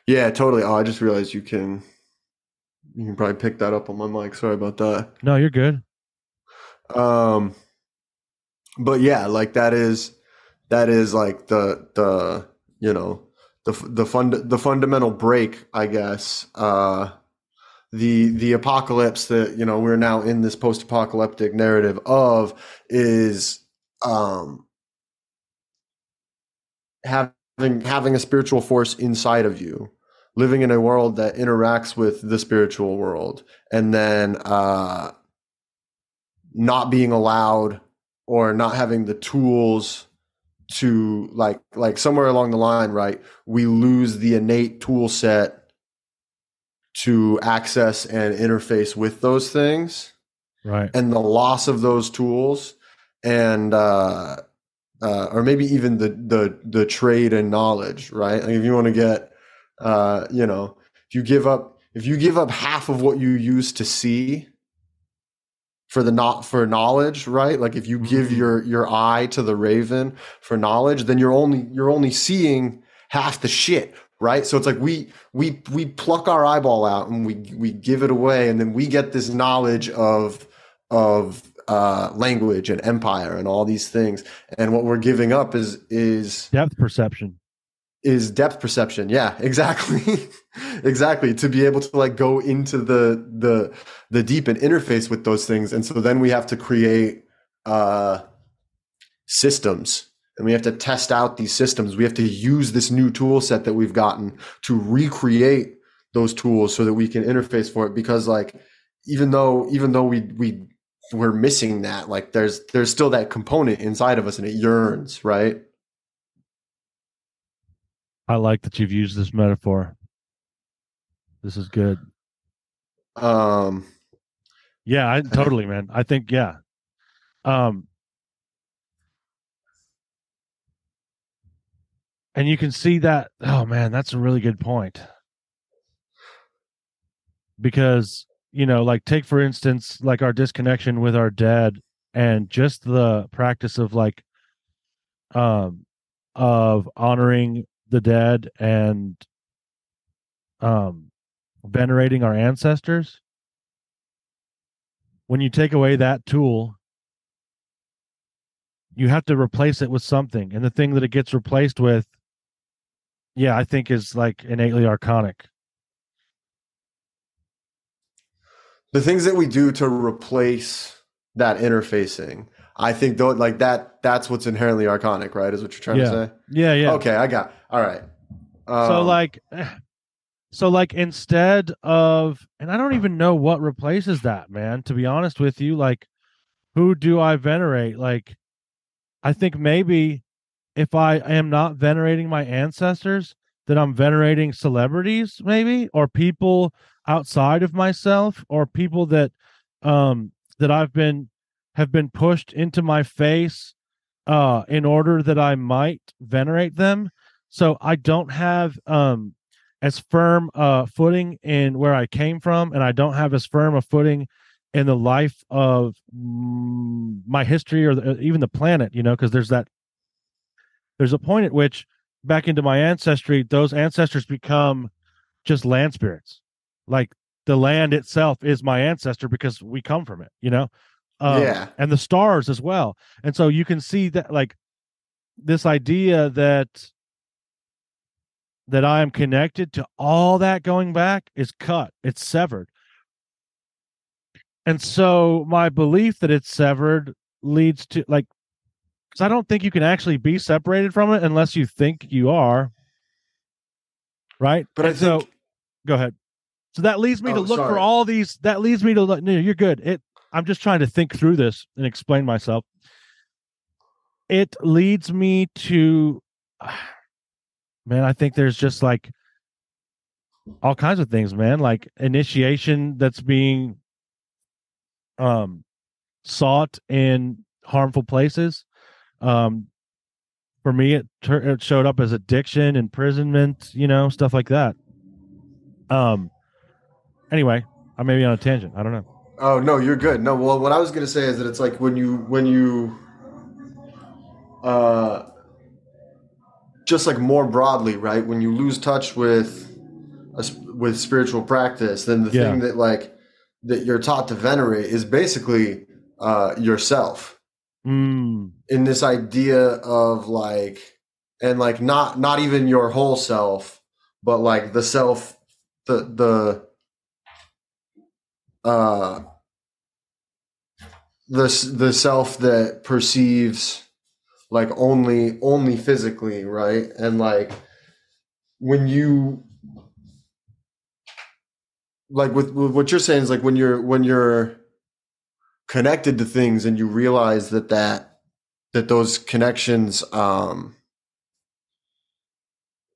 Yeah, totally. Oh, I just realized you can probably pick that up on my mic. Sorry about that. No, you're good. Um, but yeah, like that is like the the fundamental break, I guess. The apocalypse that we're now in this post-apocalyptic narrative of is having a spiritual force inside of you, living in a world that interacts with the spiritual world, and then not being allowed or not having the tools to like somewhere along the line, right? We lose the innate tool set to access and interface with those things, Right. and the loss of those tools, and or maybe even the trade and knowledge, right? Like if you want to get, if you give up half of what you used to see for for knowledge, right? Like if you give Mm. your eye to the raven for knowledge, then you're only seeing half the shit, right? So it's like we pluck our eyeball out and we give it away, and then we get this knowledge of language and empire and all these things, and what we're giving up is Depth perception. depth perception. Yeah, exactly. Exactly. To be able to like go into the deep and interface with those things. And so then we have to create systems, and we have to test out these systems. We have to use this new tool set that we've gotten to recreate those tools so that we can interface for it. Because like even though we're missing that, like there's still that component inside of us, and it yearns, right? I like that you've used this metaphor. This is good. Um Yeah, totally, man. I think, yeah. Um, and you can see that. Oh man, that's a really good point. Because, like take for instance, like our disconnection with our dead, and just the practice of like, of honoring the dead and um venerating our ancestors. When you take away that tool, you have to replace it with something, and the thing that it gets replaced with, yeah, I think is like innately archonic. the things that we do to replace that interfacing, I think though, like that's what's inherently archonic, right? Is what you're trying to Yeah, say? yeah. Okay, I got. All right. So Um, like, so like instead of, and I don't even know what replaces that, man. To be honest with you, like, who do I venerate? Like, I think maybe if I am not venerating my ancestors, then I'm venerating celebrities, maybe, or people outside of myself, or people that I've been have been pushed into my face in order that I might venerate them. So I don't have as firm footing in where I came from, and I don't have as firm a footing in the life of my history, or even the planet, because there's a point at which, back into my ancestry, those ancestors become just land spirits. Like the land itself is my ancestor because we come from it. yeah. And the stars as well. And so you can see that, like, this idea that I am connected to all that going back is cut. It's severed. And so my belief that it's severed leads to, like, because I don't think you can actually be separated from it unless you think you are, right? But I And so, think. go ahead. So that leads me to Oh, look for sorry. all these. That leads me to look. No, you're good. I'm just trying to think through this and explain myself. It leads me to, man, I think there's just like all kinds of things, man, like initiation that's being um sought in harmful places. Um for me, it showed up as addiction, imprisonment, stuff like that. Um anyway, I may be on a tangent. I don't know. Oh no, you're good. No, well, what I was gonna say is that it's like when you uh, just like more broadly, right? When you lose touch with spiritual practice, then the Yeah. thing that like that you're taught to venerate is basically yourself, Mm, in this idea of like, and like not even your whole self, but like the self, uh the self that perceives like only physically, right? And like when you, like with what you're saying is like when you're connected to things, and you realize that those connections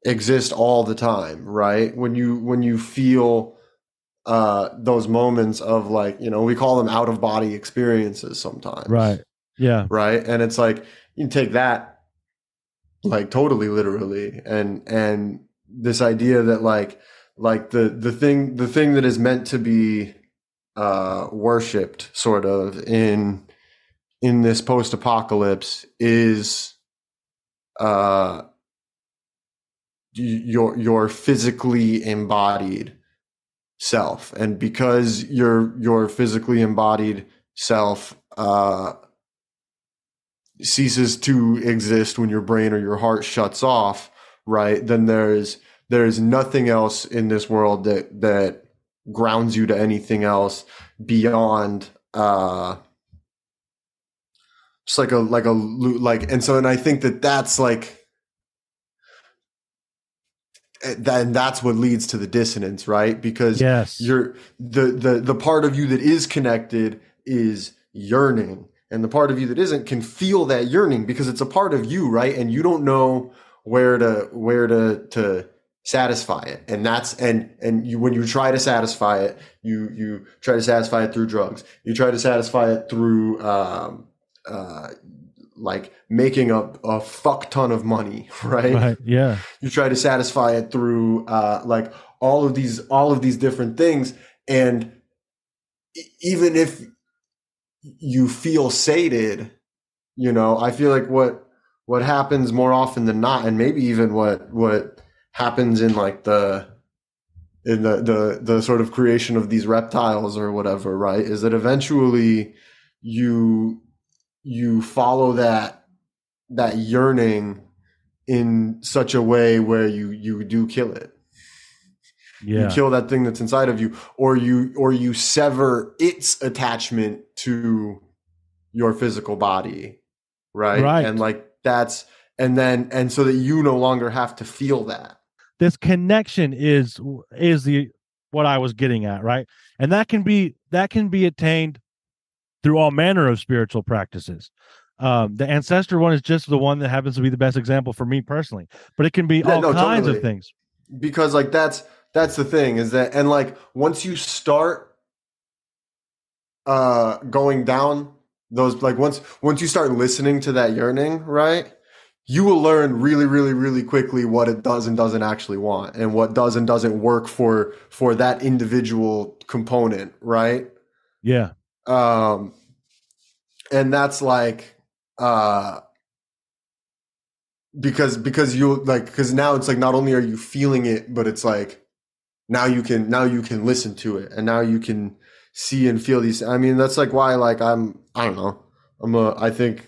exist all the time, right? When you feel those moments of like, we call them out of body experiences sometimes, Right. Yeah. right? And it's like you can take that like totally literally, and this idea that like the thing that is meant to be worshipped sort of in this post-apocalypse is uh your physically embodied self. And because your physically embodied self ceases to exist when your brain or your heart shuts off, right? Then there's nothing else in this world that grounds you to anything else beyond just and so, and I think that's like that's what leads to the dissonance, right? Because Yes. the part of you that is connected is yearning, and the part of you that isn't can feel that yearning because it's a part of you, right? And you don't know where to satisfy it, and that's and you, when you try to satisfy it, you try to satisfy it through drugs, you try to satisfy it through like making a fuck ton of money, right? Right. Yeah. You try to satisfy it through like all of these different things, and even if you feel sated, I feel like what happens more often than not, and maybe even what happens in like the sort of creation of these reptiles or whatever, right, is that eventually you follow that yearning in such a way where you do kill it. Yeah. You kill that thing that's inside of you, or you sever its attachment to your physical body, right? And like that's and so that you no longer have to feel that. This connection is the what I was getting at, right? And that can be attained through all manner of spiritual practices. The ancestor one is just the one that happens to be the best example for me personally, but it can be all kinds totally. of things. Because like that's the thing, is that, and like once you start going down those, like once you start listening to that yearning, right, you will learn really, really, really quickly what it does and doesn't actually want, and what does and doesn't work for that individual component, right? Yeah. And that's like because you like, because now it's like not only are you feeling it, but it's like now you can listen to it, and now you can see and feel these. I mean, that's like why, like I don't know, I think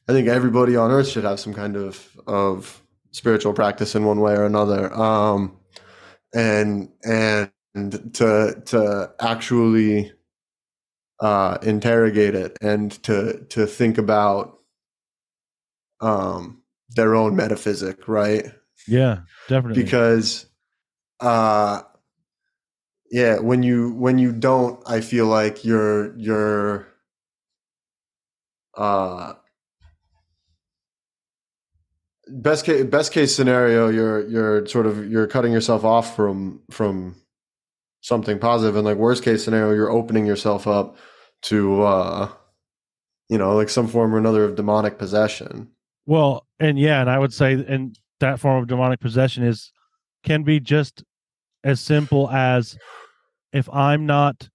everybody on earth should have some kind of spiritual practice in one way or another, and to actually interrogate it, and to think about their own metaphysic, right? Yeah, definitely. Because yeah, when you don't, I feel like you're best case scenario, you're cutting yourself off from something positive, and like worst case scenario, you're opening yourself up to like some form or another of demonic possession. Well, and yeah, and I would say, and that form of demonic possession can be just as simple as, if I'm not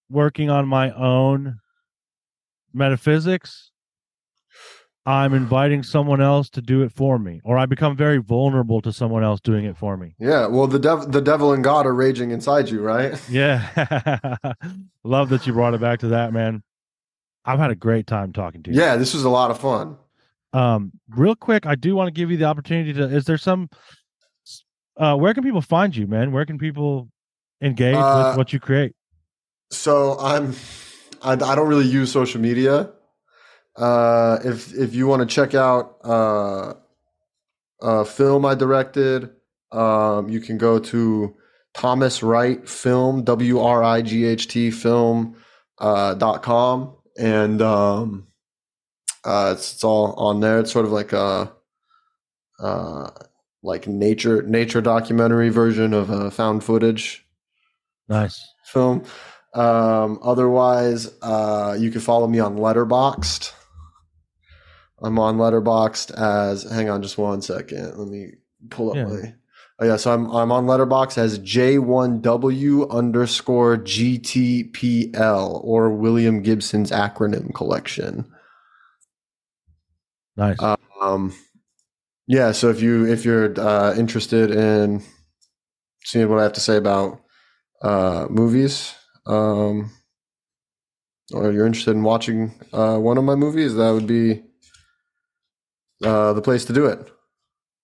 working on my own metaphysics, I'm inviting someone else to do it for me, or I become very vulnerable to someone else doing it for me. Yeah, well, the devil and God are raging inside you, right? Yeah. Love that you brought it back to that, man. I've had a great time talking to you. Yeah, this was a lot of fun. Real quick, I do want to give you the opportunity to, is there some, where can people find you, man? Where can people engage with what you create? So I don't really use social media. If you want to check out a film I directed, you can go to Thomas Wright Film, WRIGHT film .com, and it's all on there. It's sort of like a like nature documentary version of found footage. Nice. film. Otherwise, you can follow me on Letterboxd. I'm on Letterboxd as. Hang on, just 1 second. Let me pull up my. Oh yeah, so I'm on Letterboxd as J1W_GTPL, or William Gibson's acronym collection. Nice. Yeah, so if you're interested in seeing what I have to say about movies, or you're interested in watching one of my movies, that would be the place to do it.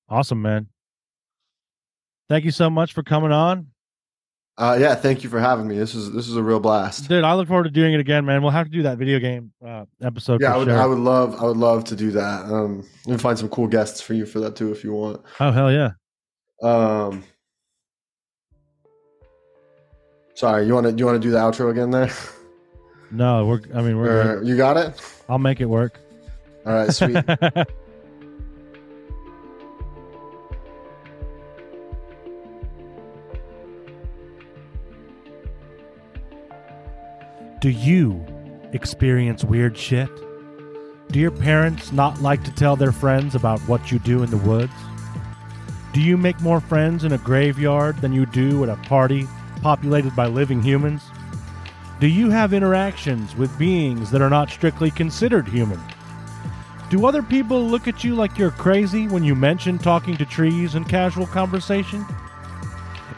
Awesome, man. Thank you so much for coming on. Yeah, thank you for having me. This is a real blast, dude. I look forward to doing it again, man. We'll have to do that video game episode. Yeah, for I sure. would love to do that. And find some cool guests for you for that too, if you want. Oh hell yeah. Sorry, you want to do the outro again there? No, we're good. You got it? I'll make it work. All right, sweet. Do you experience weird shit? Do your parents not like to tell their friends about what you do in the woods? Do you make more friends in a graveyard than you do at a party populated by living humans? Do you have interactions with beings that are not strictly considered human? Do other people look at you like you're crazy when you mention talking to trees in casual conversation?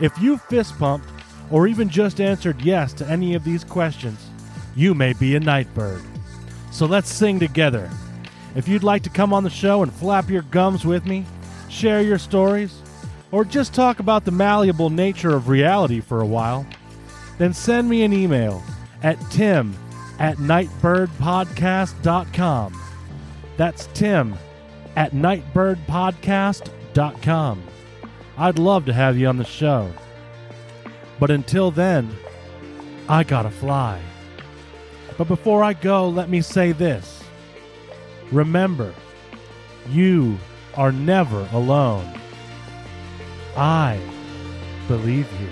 If you fist pumped or even just answered yes to any of these questions, you may be a nightbird. So let's sing together. If you'd like to come on the show and flap your gums with me, share your stories, or just talk about the malleable nature of reality for a while, then send me an email at tim@nightbirdpodcast.com. That's tim@nightbirdpodcast.com. I'd love to have you on the show. But until then, I gotta fly. But before I go, let me say this. Remember, you are never alone. I believe you.